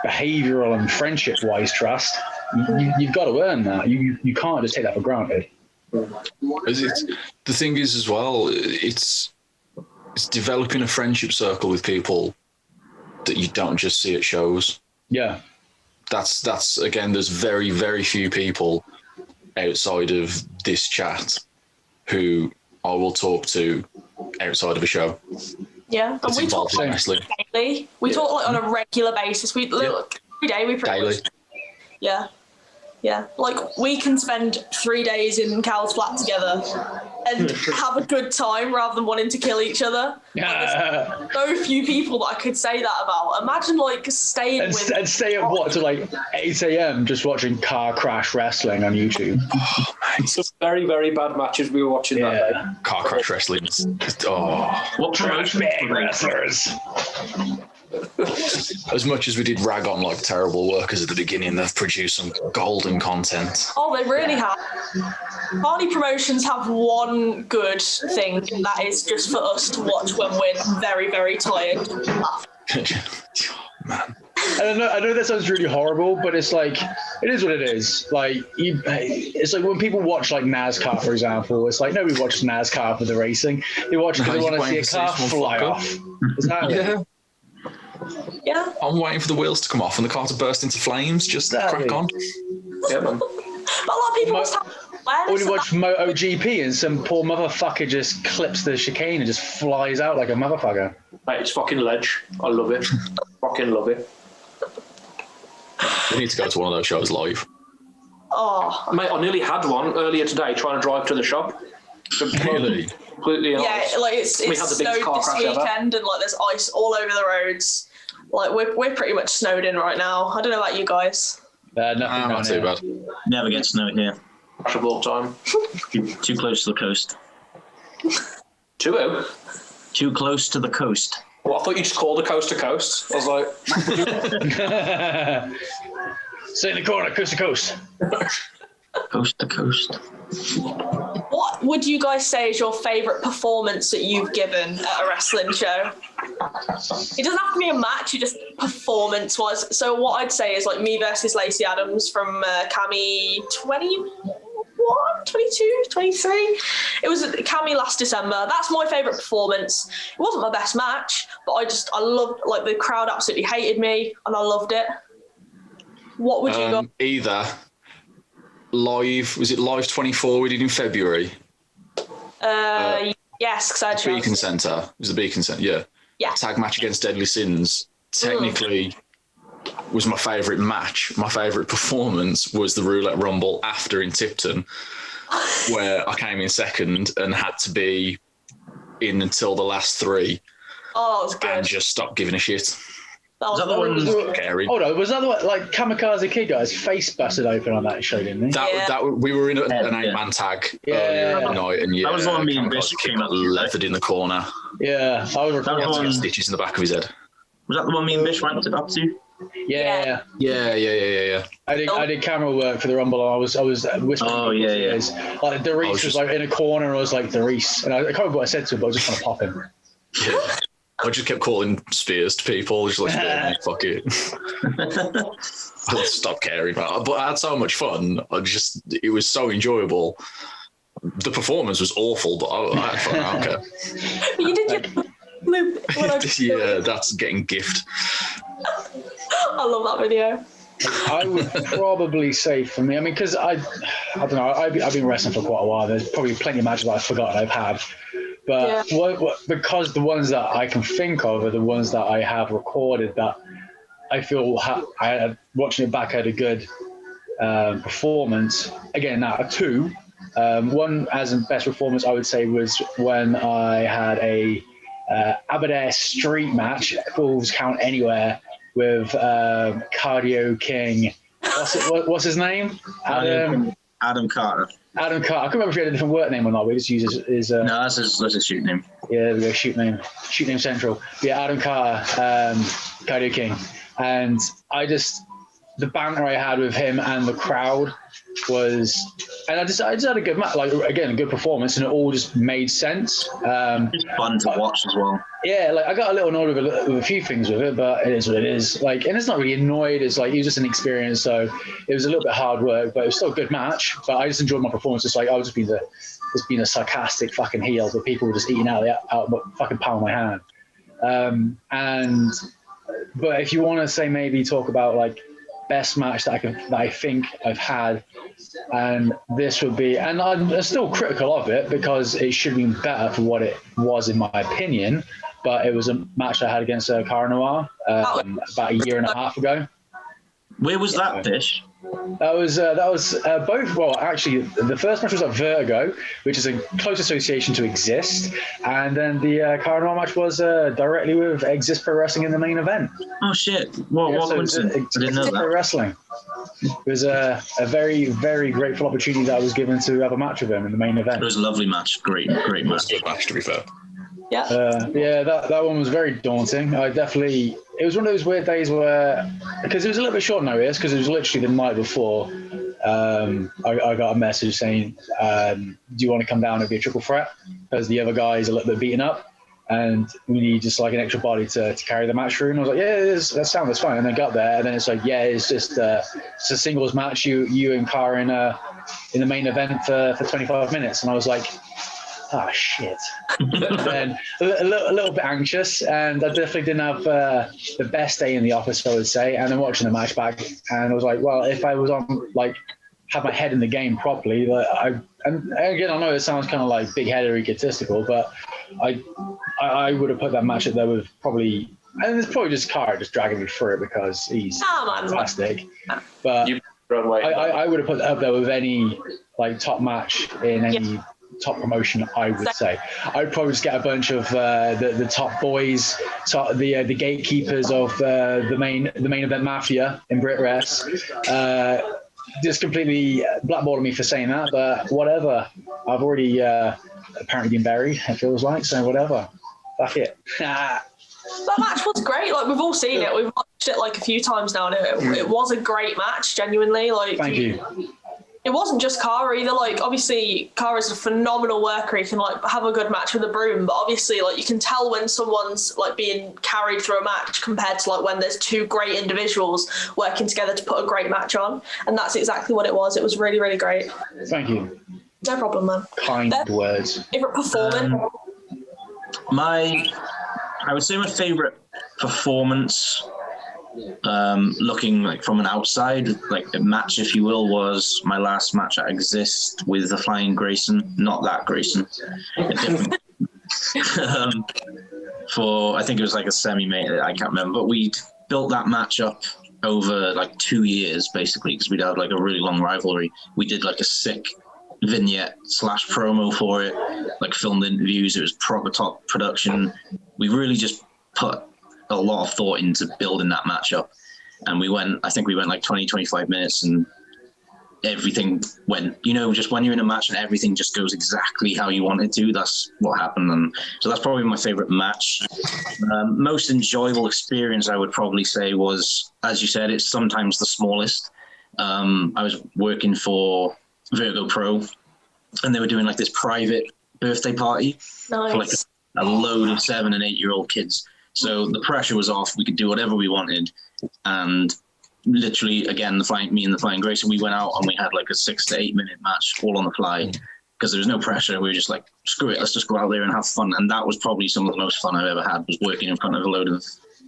behavioral and friendship-wise trust, you've got to earn that. You can't just take that for granted. The thing is as well, it's developing a friendship circle with people that you don't just see at shows. Yeah. That's again, there's very, very few people outside of this chat who I will talk to outside of a show. Yeah, and we talk like wrestling daily. We talk like on a regular basis. We look every day. We pretty daily. much, yeah. Like we can spend 3 days in Cal's flat together and have a good time rather than wanting to kill each other. Yeah. Like, so few people that I could say that about. Imagine like staying And stay up to like 8 a.m. just watching car crash wrestling on YouTube. Some very, very bad matches we were watching that day. Car crash wrestling. What promotion? wrestlers. As much as we did rag on like terrible workers at the beginning, they've produced some golden content. Oh, they really have. Hardy Promotions have one good thing, and that is just for us to watch when we're very, very tired. Man. I know that sounds really horrible, but it's like, it is what it is. Like, it's like when people watch like NASCAR, for example, it's like nobody watches NASCAR for the racing. They watch because they want to see a car fly off. Exactly. Yeah. I'm waiting for the wheels to come off and the car to burst into flames. Just crack on. Yeah, man. But a lot of people must have Or awareness you of watch that. MotoGP and some poor motherfucker just clips the chicane and just flies out like a motherfucker. Mate, it's fucking ledge. I love it. Fucking love it. We need to go to one of those shows live. Oh, Mate, I nearly had one earlier today trying to drive to the shop. Really? Completely yeah, honest. like it's We had the biggest snowed car this crash ever. weekend, and like there's ice all over the roads. Like we're pretty much snowed in right now. I don't know about you guys. Nothing Not down too here. bad. Never get snow here. Crash of all time. Too close to the coast. 2-0. Too close to the coast. Well, I thought you just called the coast to coast. I was like, Sit in the corner, coast to coast. Coast to coast. What what would you guys say is your favourite performance that you've given at a wrestling show? It doesn't have to be a match, you just performance-wise. So what I'd say is like me versus Lacey Adams from Cami 22, 23. It was Cami last December. That's my favourite performance. It wasn't my best match, but I loved, like, the crowd absolutely hated me and I loved it. What would you go? Either live, was it Live 24 we did in February? Yes, because I had Beacon Centre. It was the Beacon Centre, yeah. Yeah. Tag match against Deadly Sins. Technically was my favourite match. My favourite performance was the Roulette Rumble after in Tipton, where I came in second and had to be in until the last three. Oh, that was good. And just stop giving a shit. That was Scary. Hold on, was that the one, like, Kamikaze Kid got his face busted open on that show, didn't he? That we were in an 8-man tag earlier in the night, and that was the one me and Bishop came out leathered in the corner. Yeah, I was recording. Stitches in the back of his head. Was that the one me and Bish went up to? Yeah. I did camera work for the Rumble. I was whispering. Oh yeah. Like Darius was like in a corner, and I was like Darius, and I can't remember what I said to him, but I was just trying to pop him. Yeah. I just kept calling Spears to people, just like, fuck it. I stopped caring about it. But I had so much fun. It was so enjoyable. The performance was awful, but I had fun. I don't care. You did your loop. Yeah, that's getting gift. I love that video. I would probably say for me, I mean, because I don't know, I've been wrestling for quite a while. There's probably plenty of matches that I've forgotten I've had. But because the ones that I can think of are the ones that I have recorded that I feel watching it back, I had a good performance. Again, now two. One as a best performance, I would say, was when I had a Aberdare street match, Falls Count Anywhere, with Cardio King. What's his name? Adam Carter. Adam Carter. I can't remember if he had a different work name or not. We just use his. No, that's his shoot name. Yeah, there we go. Shoot name central. But yeah, Adam Carter, Cardio King, and the banter I had with him and the crowd was, and I just had a good match. Like, again, a good performance, and it all just made sense. It's fun to watch as well. Yeah, like I got a little annoyed with a few things with it, but it is what it is. Like, and it's not really annoyed. It's like, it was just an experience, so it was a little bit hard work, but it was still a good match. But I just enjoyed my performance. It's like I was just being a sarcastic fucking heel, but people were just eating out the fucking palm of my hand. But if you want to say, maybe talk about like best match that I think I've had, and this would be, and I'm still critical of it because it should have been better for what it was in my opinion. But it was a match I had against Cara Noir about a year and a half ago. Where was that, Bish? That was both. Well, actually, the first match was at Vertigo, which is a close association to Exist, and then the Cara Noir match was directly with Exist Pro Wrestling in the main event. Oh shit! What coincidence? I didn't know that. Pro Wrestling. It was a very, very grateful opportunity that I was given to have a match with him in the main event. It was a lovely match. Great match. Good match, to be fair. Yeah. That one was very daunting. It was one of those weird days where, because it was a little bit short notice, because it was literally the night before, I got a message saying, do you want to come down and be a triple threat? Because the other guy is a little bit beaten up, and we need just like an extra body to carry the match through. And I was like, yeah, that's fine. And I got there, and then it's like, yeah, it's just it's a singles match, you and Cara in the main event for 25 minutes. And I was like, oh shit. And then a little bit anxious, and I definitely didn't have the best day in the office, I would say. And then watching the match back, and I was like, well, if I was on, like, had my head in the game properly, and again, I know it sounds kind of like big-headed or egotistical, but I would have put that match up there with probably, and it's probably just Cara just dragging me through it because he's fantastic. But I would have put that up there with any like top match in any top promotion, I would say. I'd probably just get a bunch of the top boys, the gatekeepers of the main event mafia in Brit Rest. Just completely blackballing me for saying that, but whatever. I've already apparently been buried, it feels like, so whatever. Fuck it. That match was great. Like, we've all seen it. We've watched it like a few times now, and it was a great match, genuinely. Like, Thank you. it wasn't just Cara either. Like, obviously, Cara's a phenomenal worker. He can, like, have a good match with a broom. But obviously, like, you can tell when someone's, like, being carried through a match compared to, like, when there's two great individuals working together to put a great match on. And that's exactly what it was. It was really, really great. Thank you. No problem, man. Kind words. Favorite performance? I would say my favorite performance, looking like from an outside, like a match, if you will, was my last match at Exist with the Flying Grayson. Not that Grayson. A different, for, I think it was like a semi-mate, I can't remember, but we'd built that match up over like 2 years, basically, because we'd had like a really long rivalry. We did like a sick vignette / promo for it, like filmed interviews. It was proper top production. We really just put a lot of thought into building that matchup, and I think we went like 20-25 minutes, and everything went, just when you're in a match and everything just goes exactly how you want it to, that's what happened. And so that's probably my favorite match. Most enjoyable experience, I would probably say, was, as you said, it's sometimes the smallest. I was working for Virgo Pro, and they were doing like this private birthday party for like a load of 7 and 8 year old kids. So the pressure was off. We could do whatever we wanted, and literally, again, me and the Flying Grayson, we went out and we had like a 6 to 8 minute match all on the fly because there was no pressure. We were just like, screw it, let's just go out there and have fun. And that was probably some of the most fun I've ever had, was working in front of a load of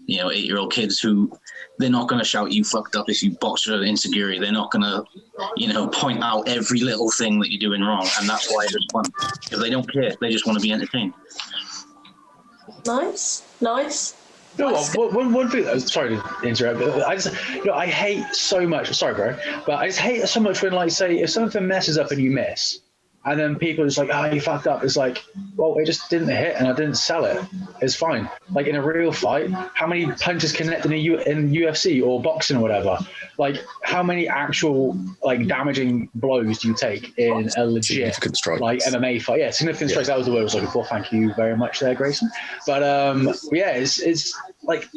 8 year old kids who, they're not going to shout you fucked up if you botch an insecurity. They're not going to point out every little thing that you're doing wrong. And that's why it's fun, because they don't care. They just want to be entertained. Nice. One thing, sorry to interrupt, but I hate so much, sorry bro, but I just hate so much when, like, say, if something messes up and you miss, and then people are just like, oh, you fucked up. It's like, well, it just didn't hit and I didn't sell it. It's fine. Like, in a real fight, how many punches connect in UFC or boxing or whatever? Like, how many actual, like, damaging blows do you take in a legit, like, MMA fight? Yeah, significant strikes. That was the word I was looking for. Thank you very much there, Grayson. But, it's like,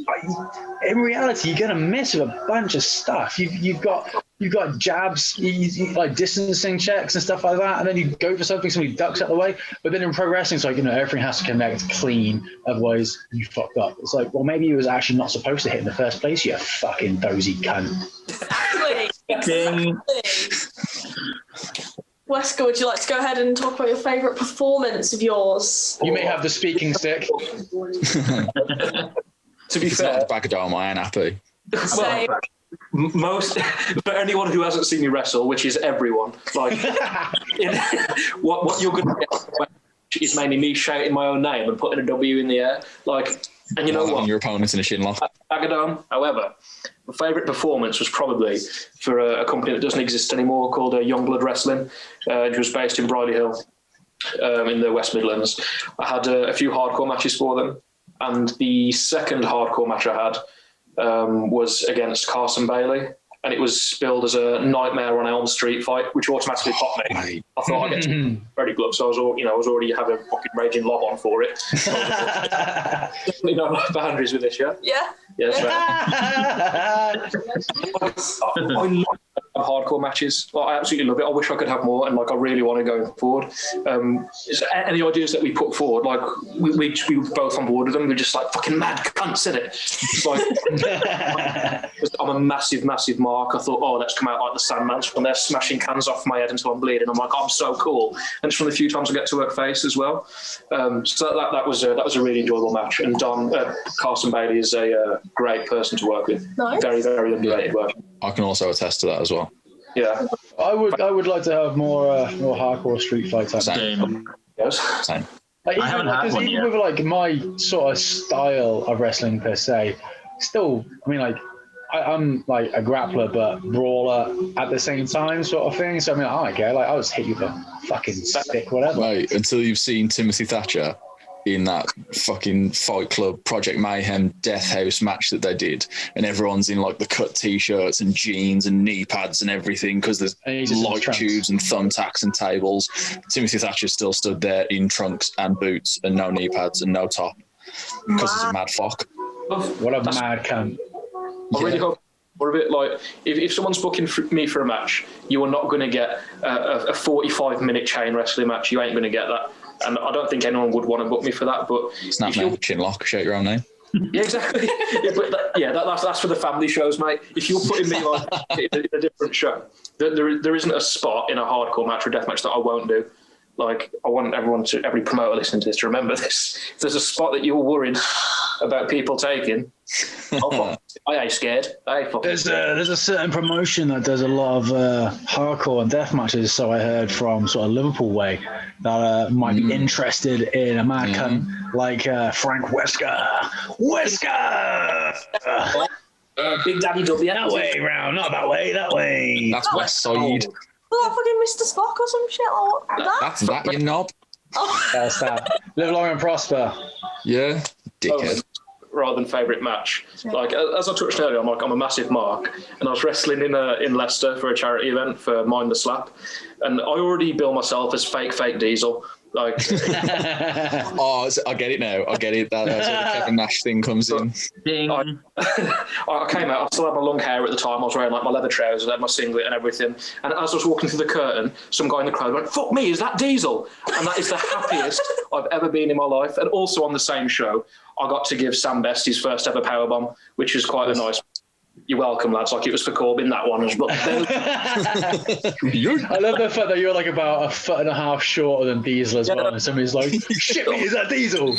in reality, you're going to miss with a bunch of stuff. You've got jabs, like distancing checks and stuff like that, and then you go for something, somebody ducks out of the way. But then in pro wrestling, it's like, everything has to connect clean, otherwise you fucked up. It's like, well, maybe you was actually not supposed to hit in the first place, you fucking dozy cunt. Exactly. Wesker, would you like to go ahead and talk about your favourite performance of yours? You may have the speaking stick. To be fair, the back of dome, I ain't happy. Same. For anyone who hasn't seen me wrestle, which is everyone, like, what you're going to get is mainly me shouting my own name and putting a W in the air, like, and you know what? Your opponent's in a shin lock. Agadon. However, my favourite performance was probably for a company that doesn't exist anymore called Youngblood Wrestling, which was based in Briley Hill, in the West Midlands. I had a few hardcore matches for them, and the second hardcore match I had was against Carson Bailey, and it was billed as a Nightmare on Elm Street fight, which automatically popped me. Right. I thought I'd get ready gloves, so I was already having a fucking raging lob on for it. Definitely know my boundaries with this, yeah? Yeah. Yes, I love hardcore matches. Like, I absolutely love it. I wish I could have more, and like, I really want to go forward. Any ideas that we put forward, like, we were both on board with them. We're just like, fucking mad cunts, innit? It's like, I'm a massive mark. I thought, oh, let's come out like the Sandmans from there, smashing cans off my head until I'm bleeding. I'm like, I'm so cool. And it's from the few times I get to work face as well. So that was a really enjoyable match. And Carson Bailey is a great person to work with. Nice. Very, very underrated work. I can also attest to that as well. Yeah. I would like to have more hardcore street fights. Same. Yes. Same. Like, I haven't had one even yet. with like my sort of style of wrestling per se, still, I mean, like, I'm like a grappler but brawler at the same time, sort of thing. So I mean, I don't care. Like, I'll just hit you with a fucking stick, whatever. Right, until you've seen Timothy Thatcher in that fucking Fight Club Project Mayhem Death House match that they did, and everyone's in like the cut t-shirts and jeans and knee pads and everything because there's light tubes and thumbtacks and tables. Timothy Thatcher still stood there in trunks and boots and no knee pads and no top because he's a mad fuck. What a mad cunt. I really hope Or a bit like, if someone's booking me for a match, you are not going to get a 45-minute chain wrestling match. You ain't going to get that. And I don't think anyone would want to book me for that. But Snap name, chin lock, shout your own name. Yeah, exactly. That's for the family shows, mate. If you're putting me like in a different show, there isn't a spot in a hardcore match or death match that I won't do. Like, I want every promoter listening to this to remember this. If there's a spot that you're worried about people taking, I ain't scared. I ain't fucking scared. There's a certain promotion that does a lot of hardcore and death matches, so I heard from sort of Liverpool way, that might be interested in a man cunt like Frank Wesker. Big Daddy W. That way round, not that way, that way. That's West Side. Oh, fucking Mr. Spock or some shit like that. That's that, you knob. Oh. That's that. Live long and prosper. Yeah, dickhead. Rather than favourite match. Like, as I touched earlier, I'm a massive mark, and I was wrestling in Leicester for a charity event for Mind the Slap, and I already bill myself as fake Diesel. Like, oh, I get it now. I get it. That's where the Kevin Nash thing comes in. I came out. I still had my long hair at the time. I was wearing like my leather trousers, I had my singlet and everything. And as I was walking through the curtain, some guy in the crowd went, "Fuck me, is that Diesel?" And that is the happiest I've ever been in my life. And also on the same show, I got to give Sam Best his first ever powerbomb, which was quite a nice. You're welcome, lads. Like, it was for Corbin, that one. But I love the fact that you're like about 1.5 foot shorter than Diesel as well. And somebody's like, "Shit me, is that Diesel?"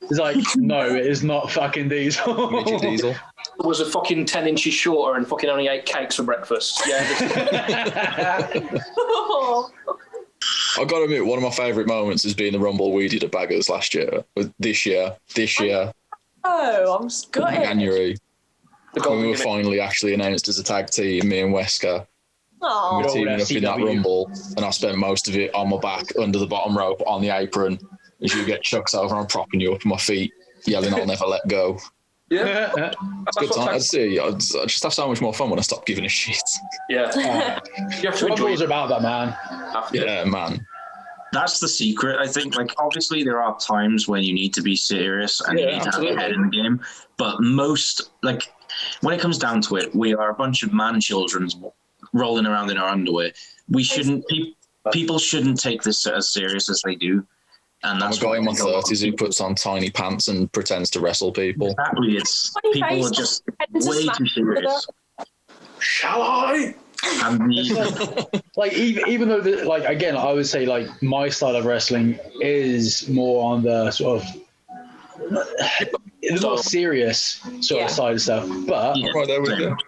It's like, no, it is not fucking Diesel. Midget Diesel. Was a fucking 10 inches shorter and fucking only ate cakes for breakfast. Yeah. I got to admit, one of my favourite moments has been the Rumble we did at Baggers last year. This year. Oh, I'm gutted. January. When we were finally actually announced as a tag team, me and Wesker. Oh. We were teaming up in that Rumble, and I spent most of it on my back, under the bottom rope, on the apron. As you get chucked over, I'm propping you up on my feet, yelling, "I'll never let go." Yeah. It's good time. I just have so much more fun when I stop giving a shit. Yeah. You have to enjoy Rumble's about that, man. Yeah, man. That's the secret, I think. Like, obviously, there are times when you need to be serious and you need to have your head in the game. But most, like, when it comes down to it, we are a bunch of man-children rolling around in our underwear. We shouldn't. People shouldn't take this as serious as they do. And that's a guy in my 30s who puts on tiny pants and pretends to wrestle people. Exactly. It's people are just way too serious. Shall I? Like, even though, like, again, I would say, like, my style of wrestling is more on the sort of the more serious sort of side of stuff, but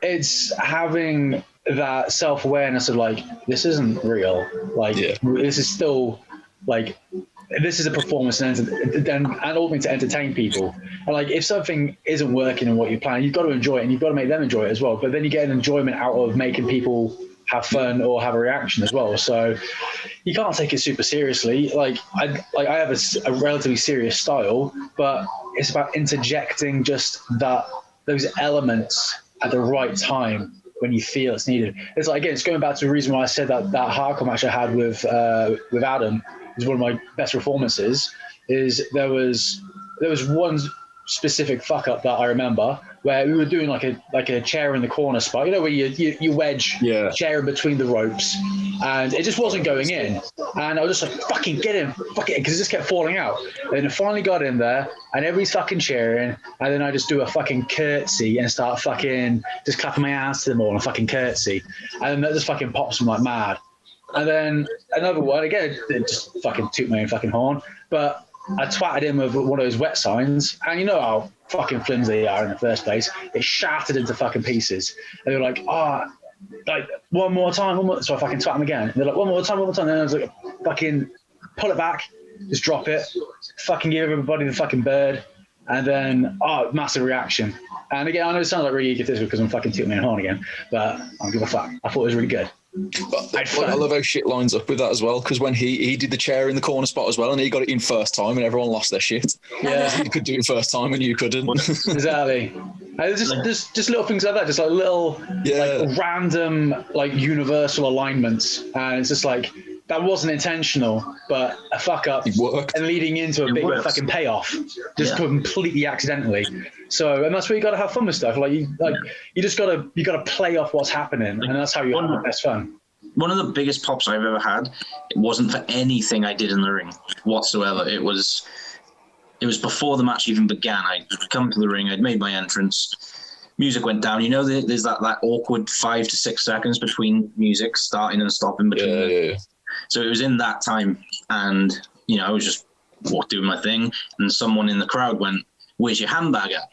it's having that self-awareness of, like, this isn't real. Like, this is still, like, this is a performance and ultimately to entertain people. And, like, if something isn't working in what you plan, you've got to enjoy it, and you've got to make them enjoy it as well. But then you get an enjoyment out of making people have fun or have a reaction as well. So you can't take it super seriously. Like I have a relatively serious style, but it's about interjecting just those elements at the right time when you feel it's needed. It's like, again, it's going back to the reason why I said that hardcore match I had with Adam is one of my best performances. Is there was one specific fuck up that I remember where we were doing like a chair in the corner spot, you know, where you wedge the chair in between the ropes, and it just wasn't going in, and I was just like, fucking get in, fuck it, because it just kept falling out. And I finally got in there, and everybody's fucking cheering, and then I just do a fucking curtsy and start fucking just clapping my hands to them all and fucking curtsy, and then that just fucking pops them like mad. And then another one, again, it just fucking toot my own fucking horn, but I twatted him with one of those wet signs, and you know how fucking flimsy they are in the first place. It shattered into fucking pieces. And they were like, like, one more time. So I fucking twat him again. And they're like, one more time. And then I was like, fucking pull it back, just drop it, fucking give everybody the fucking bird, and then, massive reaction. And again, I know it sounds like really egotistical because I'm fucking tooting my own horn again, but I don't give a fuck. I thought it was really good. I love how shit lines up with that as well, because when he did the chair in the corner spot as well, and he got it in first time, and everyone lost their shit. Yeah, he could do it first time, and you couldn't. Exactly. And just little things like that, just like little like random like universal alignments, and it's just like that wasn't intentional, but a fuck up It worked. and leading into a big works. fucking payoff, just Yeah. completely accidentally. So, and that's where you got to have fun with stuff. You just gotta play off what's happening, and that's how you have the best fun. One of the biggest pops I've ever had, it wasn't for anything I did in the ring whatsoever. It was before the match even began. I'd come to the ring, I'd made my entrance, music went down. You know, there's that awkward 5 to 6 seconds between music starting and stopping between. Yeah. So it was in that time, and I was just doing my thing, and someone in the crowd went, "Where's your handbag at?"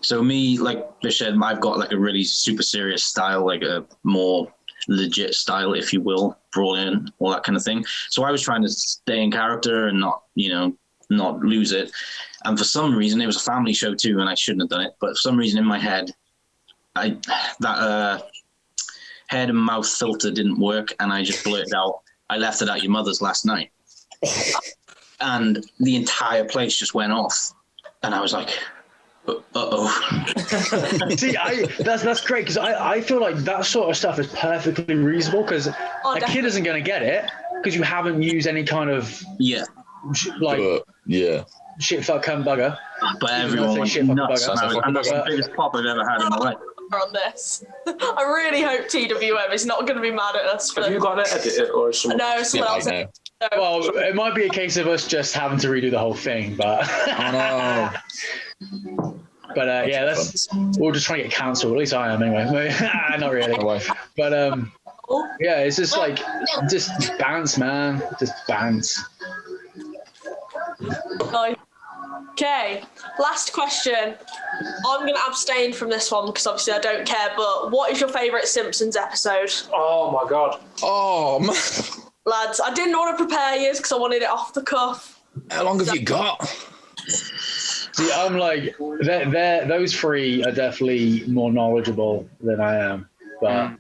So me, like Bish said, I've got like a really super serious style, like a more legit style, if you will, brought in, all that kind of thing. So I was trying to stay in character and not lose it. And for some reason, it was a family show too, and I shouldn't have done it. But for some reason in my head, that head and mouth filter didn't work, and I just blurted out, "I left it at your mother's last night." And the entire place just went off. And I was like, uh-oh. See, that's great, because I feel like that sort of stuff is perfectly reasonable, because a kid isn't going to get it because you haven't used any kind of shit fuck cunt bugger. But everyone went nuts. And that's the biggest pop I've ever had in my life. On this, I really hope TWM is not going to be mad at us. Have you got to edit it, or is someone? No, someone else. No. Well, it might be a case of us just having to redo the whole thing, but Oh, but we'll just try and get cancelled. At least I am anyway. Not really, no. but yeah, it's just like just bounce, man, just bounce. Okay, last question. I'm going to abstain from this one because obviously I don't care, but what is your favourite Simpsons episode? Oh my god! Oh, man. Lads, I didn't want to prepare you because I wanted it off the cuff. How long have you got? See, I'm like, those three are definitely more knowledgeable than I am, but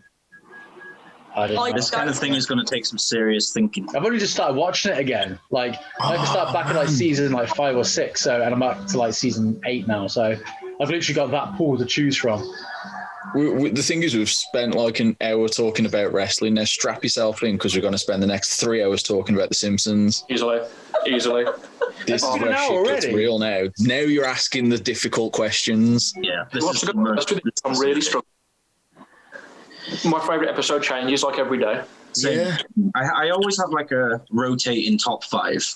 I don't know. This kind of thing is going to take some serious thinking. I've only just started watching it again. Like, I started back in season 5 or 6, and I'm up to season 8 now. So I've literally got that pool to choose from. The thing is, we've spent an hour talking about wrestling. Now strap yourself in, because we're going to spend the next 3 hours talking about The Simpsons. Easily. This is where shit gets real now. Now you're asking the difficult questions. Yeah, I'm really struggling. My favourite episode changes every day. Yeah. I always have a rotating top 5.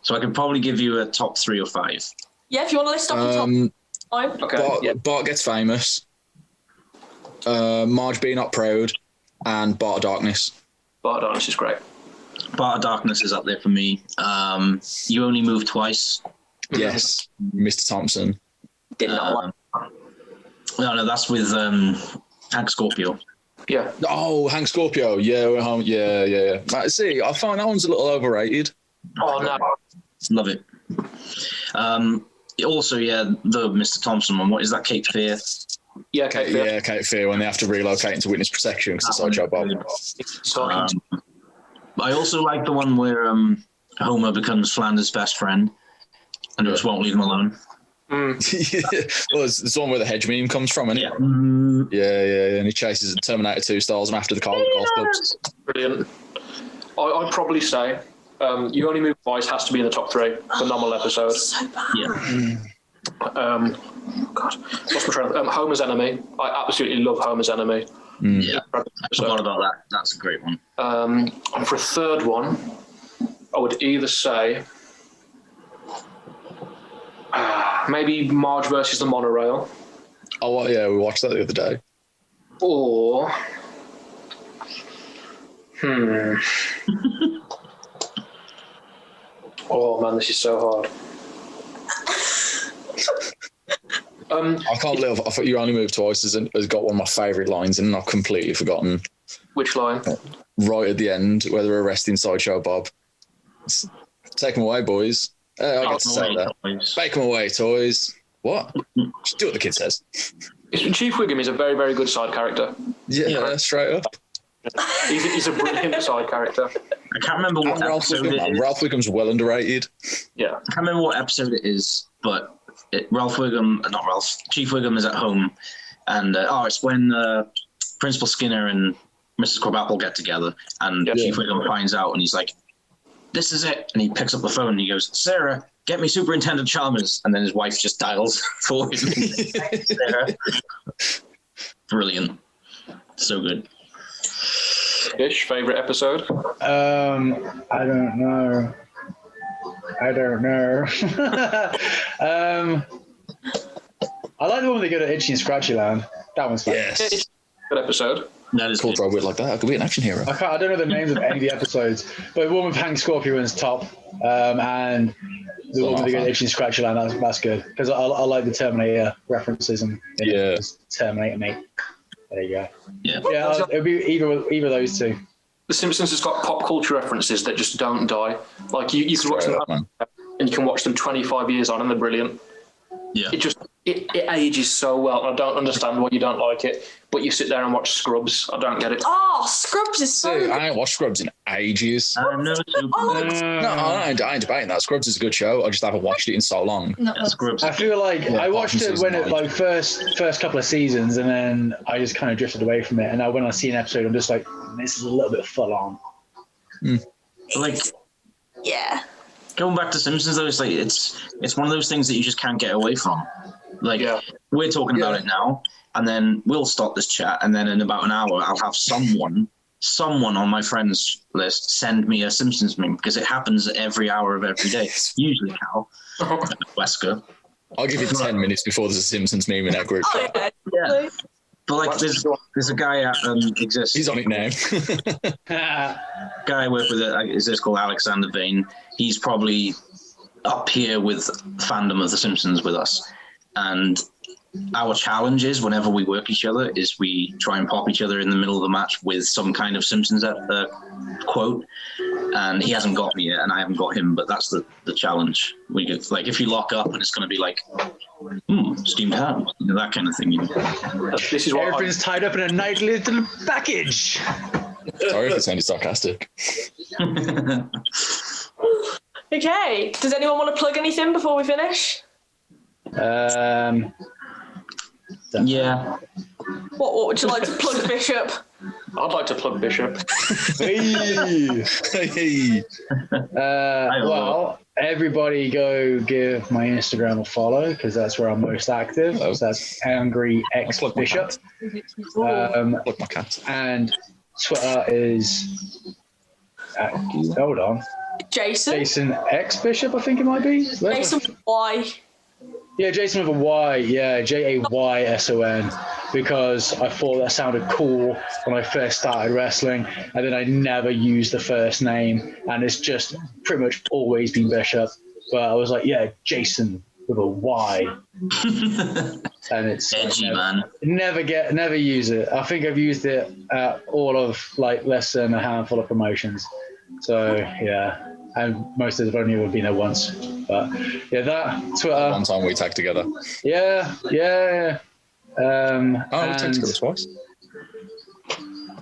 So I could probably give you a top 3 or 5. Yeah, if you want to list off the top 5. Okay. Bart gets famous. Marge being not proud, and Bart of Darkness. Bart of Darkness is great. Bart of Darkness is up there for me. You Only Move Twice. Yes, Mr. Thompson. Did not like. No, that's with Hank Scorpio. Yeah. Oh, Hank Scorpio. Yeah. See, I find that one's a little overrated. Oh no. Love it. Also, the Mr. Thompson one. What is that? Cape Fear. Yeah, Cape Fear. Yeah, Cape Fear, when they have to relocate into witness protection because it's Sideshow Bob. I also like the one where Homer becomes Flanders' best friend and just won't leave him alone. Well, it's the one where the hedge meme comes from, isn't it? Yeah. And he chases Terminator 2 styles him after the car with golf clubs. Brilliant. I'd probably say You Only Move Twice has to be in the top 3. Phenomenal episode. So bad. Yeah. God, lost my train of Homer's Enemy. I absolutely love Homer's Enemy. Yeah. I forgot about that. That's a great one. And for a third one, I would either say maybe Marge versus the Monorail. Oh, yeah, we watched that the other day. Or oh man, this is so hard. I can't believe I thought You Only Move Twice has got one of my favourite lines in, and I've completely forgotten. Which line? Right at the end, where they're arresting Sideshow Bob. Take them away, boys. I got to say that. Take them away, toys. What? Just do what the kid says. Chief Wiggum is a very, very good side character. Yeah, straight up. He's a brilliant side character. I can't remember what episode it is. Ralph Wiggum's well underrated. Yeah. I can't remember what episode it is, but Chief Wiggum is at home, and it's when Principal Skinner and Mrs. Crabapple get together, and Chief Wiggum finds out, and he's like, "This is it." And he picks up the phone and he goes, "Sarah, get me Superintendent Chalmers." And then his wife just dials for him. Sarah. Brilliant. So good. Ish, favorite episode? I don't know. I like the one where they go to Itchy and Scratchy Land. That one's fun. Yes. Good episode. That is Cool, good. bro. Weird like that. I could be an action hero. I don't know the names of any of the episodes, but the one with Hank Scorpion's top, and the one with the good Itchy and Scratchy Land, that's good. Because I like the Terminator references and Terminator, mate. There you go. Yeah. Yeah, it'll be either of those two. The Simpsons has got pop culture references that just don't die. Like you can watch them and you can watch them 25 years on and they're brilliant. Yeah. It ages so well. I don't understand why you don't like it, but you sit there and watch Scrubs. I don't get it. Oh, Scrubs is so Dude, good. I ain't watched Scrubs in ages. No, I ain't debating that. Scrubs is a good show. I just haven't watched it in so long. No, Scrubs. I feel like I watched it when it like first couple of seasons, and then I just kind of drifted away from it. And now when I see an episode, I'm just like, this is a little bit full on. Like, Yeah. going back to Simpsons, though, it's like it's one of those things that you just can't get away from. Like, we're talking about it now, and then we'll stop this chat, and then in about an hour, I'll have someone on my friends list send me a Simpsons meme, because it happens every hour of every day. Usually Cal, Wesker. I'll give you 10 minutes before there's a Simpsons meme in our group. Oh, chat. yeah. But like, there's a guy at Exist. He's on it now. Guy I work with at Exist called Alexander Vane. He's probably up here with fandom of The Simpsons with us. And our challenge is, whenever we work each other, is we try and pop each other in the middle of the match with some kind of Simpsons quote. And he hasn't got me yet, and I haven't got him, but that's the challenge. We get, like, if you lock up and it's going to be like, steamed ham, that kind of thing. This is what Everything's tied up in a nice little package. Sorry if it sounded sarcastic. Okay. Does anyone want to plug anything before we finish? Yeah. What would you like to plug, Bishop? I'd like to plug Bishop. Hey. Well, everybody go give my Instagram a follow, because that's where I'm most active. So that's Angry X Plug my Bishop. cat. Plug my cat. And Twitter is hold on, Jason X Bishop, I think it might be. Jason Y. Yeah, Jason with a Y. Yeah, Jayson, because I thought that sounded cool when I first started wrestling, and then I never used the first name, and it's just pretty much always been Bishop. But I was like, yeah, Jason with a Y, and it's Edgy, man. Never use it. I think I've used it at all of like less than a handful of promotions. So yeah, and most of them have only ever been there once. But yeah, that Twitter. One time we tagged together. Yeah. We tagged together twice.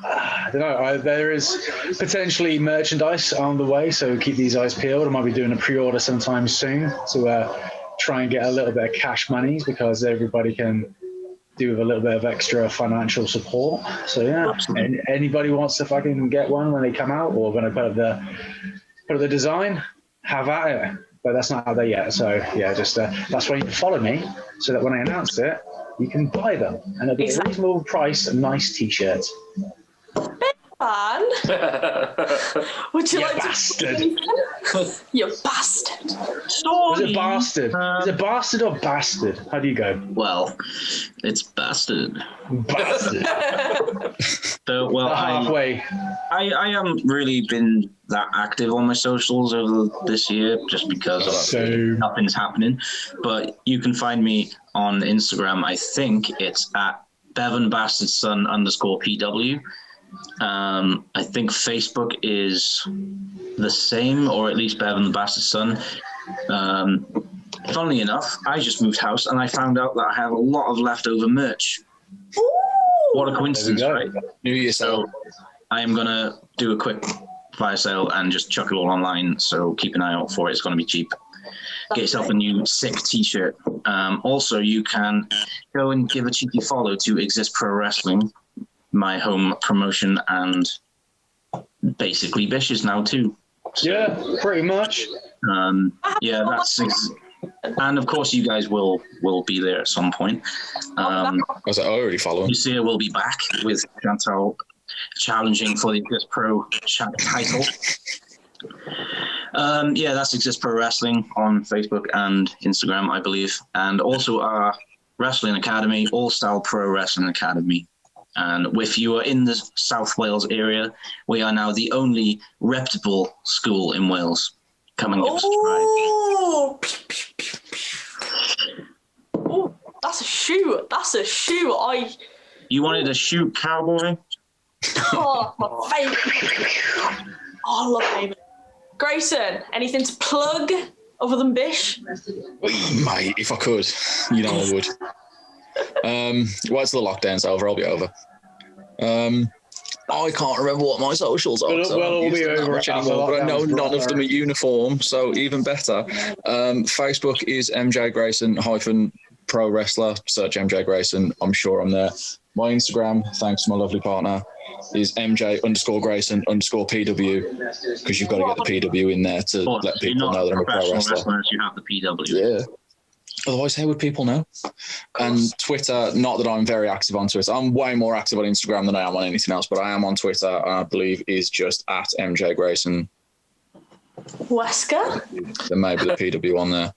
I don't know. There is potentially merchandise on the way, so keep these eyes peeled. I might be doing a pre-order sometime soon to try and get a little bit of cash monies, because everybody can do with a little bit of extra financial support. So yeah, anybody wants to fucking get one when they come out, or when I put up the design, have at it. But that's not out there yet. So yeah, just that's why you need to follow me, so that when I announce it, you can buy them, and it'll be a reasonable price, a nice T-shirt. Fan. Would you like bastard. to? You bastard. Is it bastard? Is it bastard or bastard? How do you go? Well, it's bastard. Bastard. So, well, Halfway. I haven't really been that active on my socials over this year, just because nothing's happening. But you can find me on Instagram. I think it's at BevanBastardSon_PW. I think Facebook is the same, or at least Bevan the Bastard Son. Funnily enough, I just moved house and I found out that I have a lot of leftover merch. Ooh. What a coincidence, right? New Year So I am going to do a quick fire sale and just chuck it all online, so keep an eye out for it. It's going to be cheap. Get yourself a new sick T-shirt. Also, you can go and give a cheeky follow to Exist Pro Wrestling. my home promotion and basically Bish's now too. So, Yeah, pretty much. Yeah, and of course you guys will be there at some point. I was like, I already follow him. Lucia will be back with Chantal challenging for the Exist Pro title. Yeah, that's Exist Pro Wrestling on Facebook and Instagram, I believe. And also our Wrestling Academy, All Style Pro Wrestling Academy. And if you are in the South Wales area, we are now the only reputable school in Wales. Come and give us a try. Oh, that's a shoe. You wanted a shoot, cowboy? Oh, my favourite. Oh, I love David. Grayson, anything to plug other than Bish? Mate, if I could, you know I would. Once the lockdown's over, I'll be over. I can't remember what my socials are. We'll all be over anymore, but I know none of them are uniform, so even better. Facebook is MJ Grayson -pro wrestler. Search MJ Grayson. I'm sure I'm there. My Instagram, thanks to my lovely partner, is MJ_Grayson_PW, because you've got to get the PW in there to let people know that I'm a pro wrestler. You have the PW. Yeah. Otherwise, how would people know? And Twitter, not that I'm very active on Twitter. I'm way more active on Instagram than I am on anything else, but I am on Twitter, and I believe is just at MJ Grayson. Wesker? There may be the PW on there.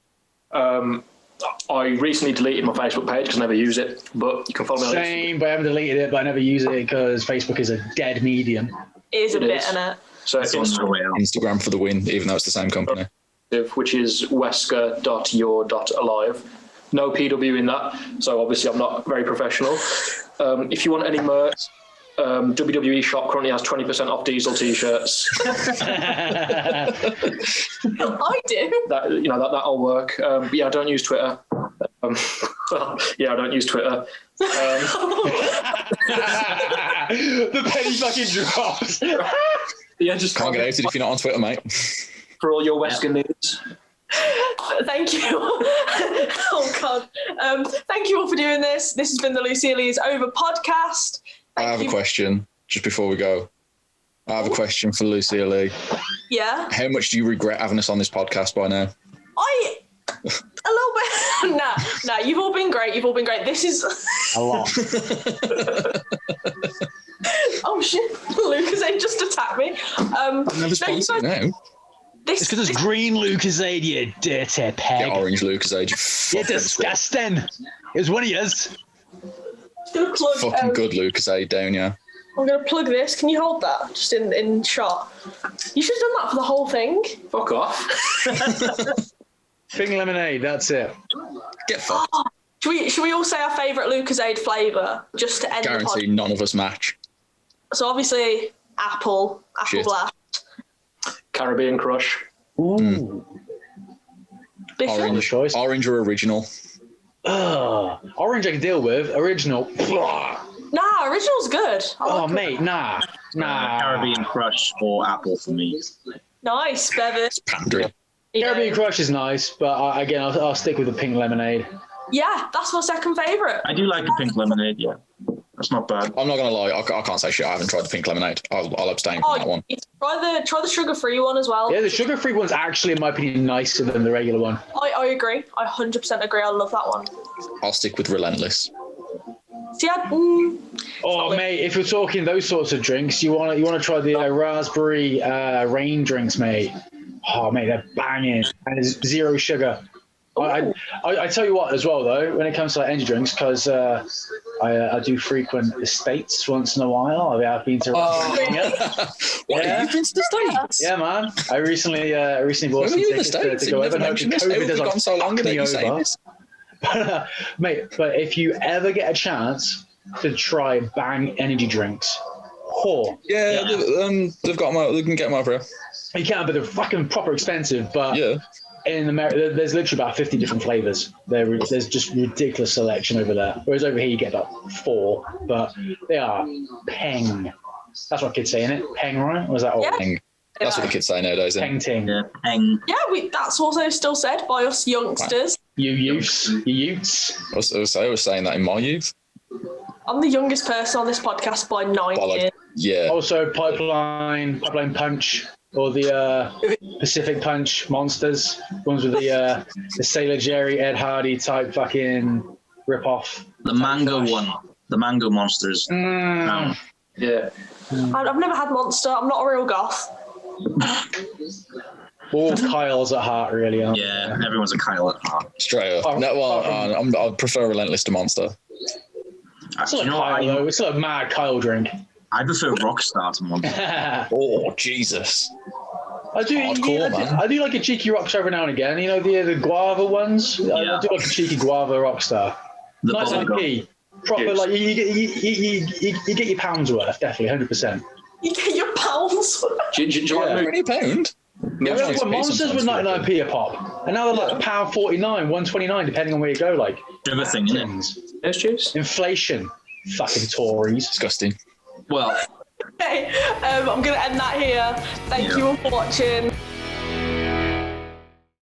I recently deleted my Facebook page because I never use it, but you can follow me on Instagram. Same, but I haven't deleted it, but I never use it because Facebook is a dead medium. It is a bit, isn't it? So it's Instagram for the win, even though it's the same company. Which is wesker.your.alive. No PW in that, so obviously I'm not very professional. If you want any merch, WWE shop currently has 20% off Diesel t-shirts. I do. That'll work. But yeah, I don't use Twitter. I don't use Twitter. The penny fucking drops. Yeah, just can't get out if you're not on Twitter, mate. For all your Wesker needs. Thank you. Oh God. Thank you all for doing this. This has been the Lucia Lee's Over podcast. I have a question just before we go. I have a question for Lucia Lee. Yeah. How much do you regret having us on this podcast by now? A little bit. No. You've all been great. This is a lot. Oh shit! Lucozade just attacked me. Never sponsored now. It's because it's green Lucozade, you dirty peg. Get orange Lucozade, You're disgusting. It was one of yours. Gonna plug, fucking good Lucozade down, yeah. I'm going to plug this. Can you hold that just in shot? You should have done that for the whole thing. Fuck off. Pink lemonade, that's it. Get fucked. Oh, should we all say our favourite Lucozade flavour just to end the Guarantee podcast? none of us match. So obviously apple blast. Caribbean Crush. Ooh. Orange or original? Orange I can deal with. Original. Nah, original's good. Mate, nah. Caribbean Crush or apple for me. Nice, Bevan. Pandering. Caribbean Crush is nice, but I'll stick with the pink lemonade. Yeah, that's my second favourite. I do like the pink lemonade, yeah. That's not bad. I'm not going to lie, I can't say shit. I haven't tried the pink lemonade. I'll abstain from that one. Try the sugar-free one as well. Yeah, the sugar-free one's actually, in my opinion, nicer than the regular one. I agree. I 100% agree. I love that one. I'll stick with Relentless. See, mate, if you're talking those sorts of drinks, you want to try the raspberry rain drinks, mate. Oh, mate, they're banging. And it's 0 sugar. I tell you what as well, though, when it comes to energy drinks, because I do frequent the States once in a while. I've been to What, you've been to the States? Yeah, man. I recently bought some tickets to go over. COVID has gone so long that you say this. Mate, but if you ever get a chance to try Bang energy drinks, they've got them. They can get them over here. You can, but they're fucking proper expensive. But yeah. In America, there's literally about 50 different flavors. There's just ridiculous selection over there. Whereas over here, you get about 4, but they are peng. That's what kids say, innit? Peng, right? Or is that all? Yeah. Peng. That's what the kids say nowadays, isn't it? Peng ting. Yeah, peng. Yeah, that's also still said by us youngsters. You utes. I was saying that in my youth. I'm the youngest person on this podcast by 9 years. Yeah. Also, Pipeline Punch, or the Pacific Punch monsters, ones with the Sailor Jerry, Ed Hardy type fucking rip-off. The mango one. The mango monsters. Yeah. I've never had Monster. I'm not a real goth. All Kyles at heart, really. Aren't Yeah, everyone's a Kyle at heart. Straight up. Oh, No, well, I prefer Relentless to Monster. It's not a Kyle, though. It's not a mad Kyle drink. I prefer Rockstar to Monster. Oh, Jesus. I do like a cheeky Rockstar every now and again. You know, the guava ones? I do like a cheeky guava Rockstar. The Nice IP. Proper, like, you get your pounds worth, definitely, 100%. You get your pounds. Do you like Any pound? Yeah, when Monsters was 99p a pop, and now they're like £1.49, £1.29, depending on where you go. Like, Sugar thing, isn't it? Yes, juice? Inflation. Fucking Tories. Disgusting. Well, Okay, I'm going to end that here. Thank you all for watching.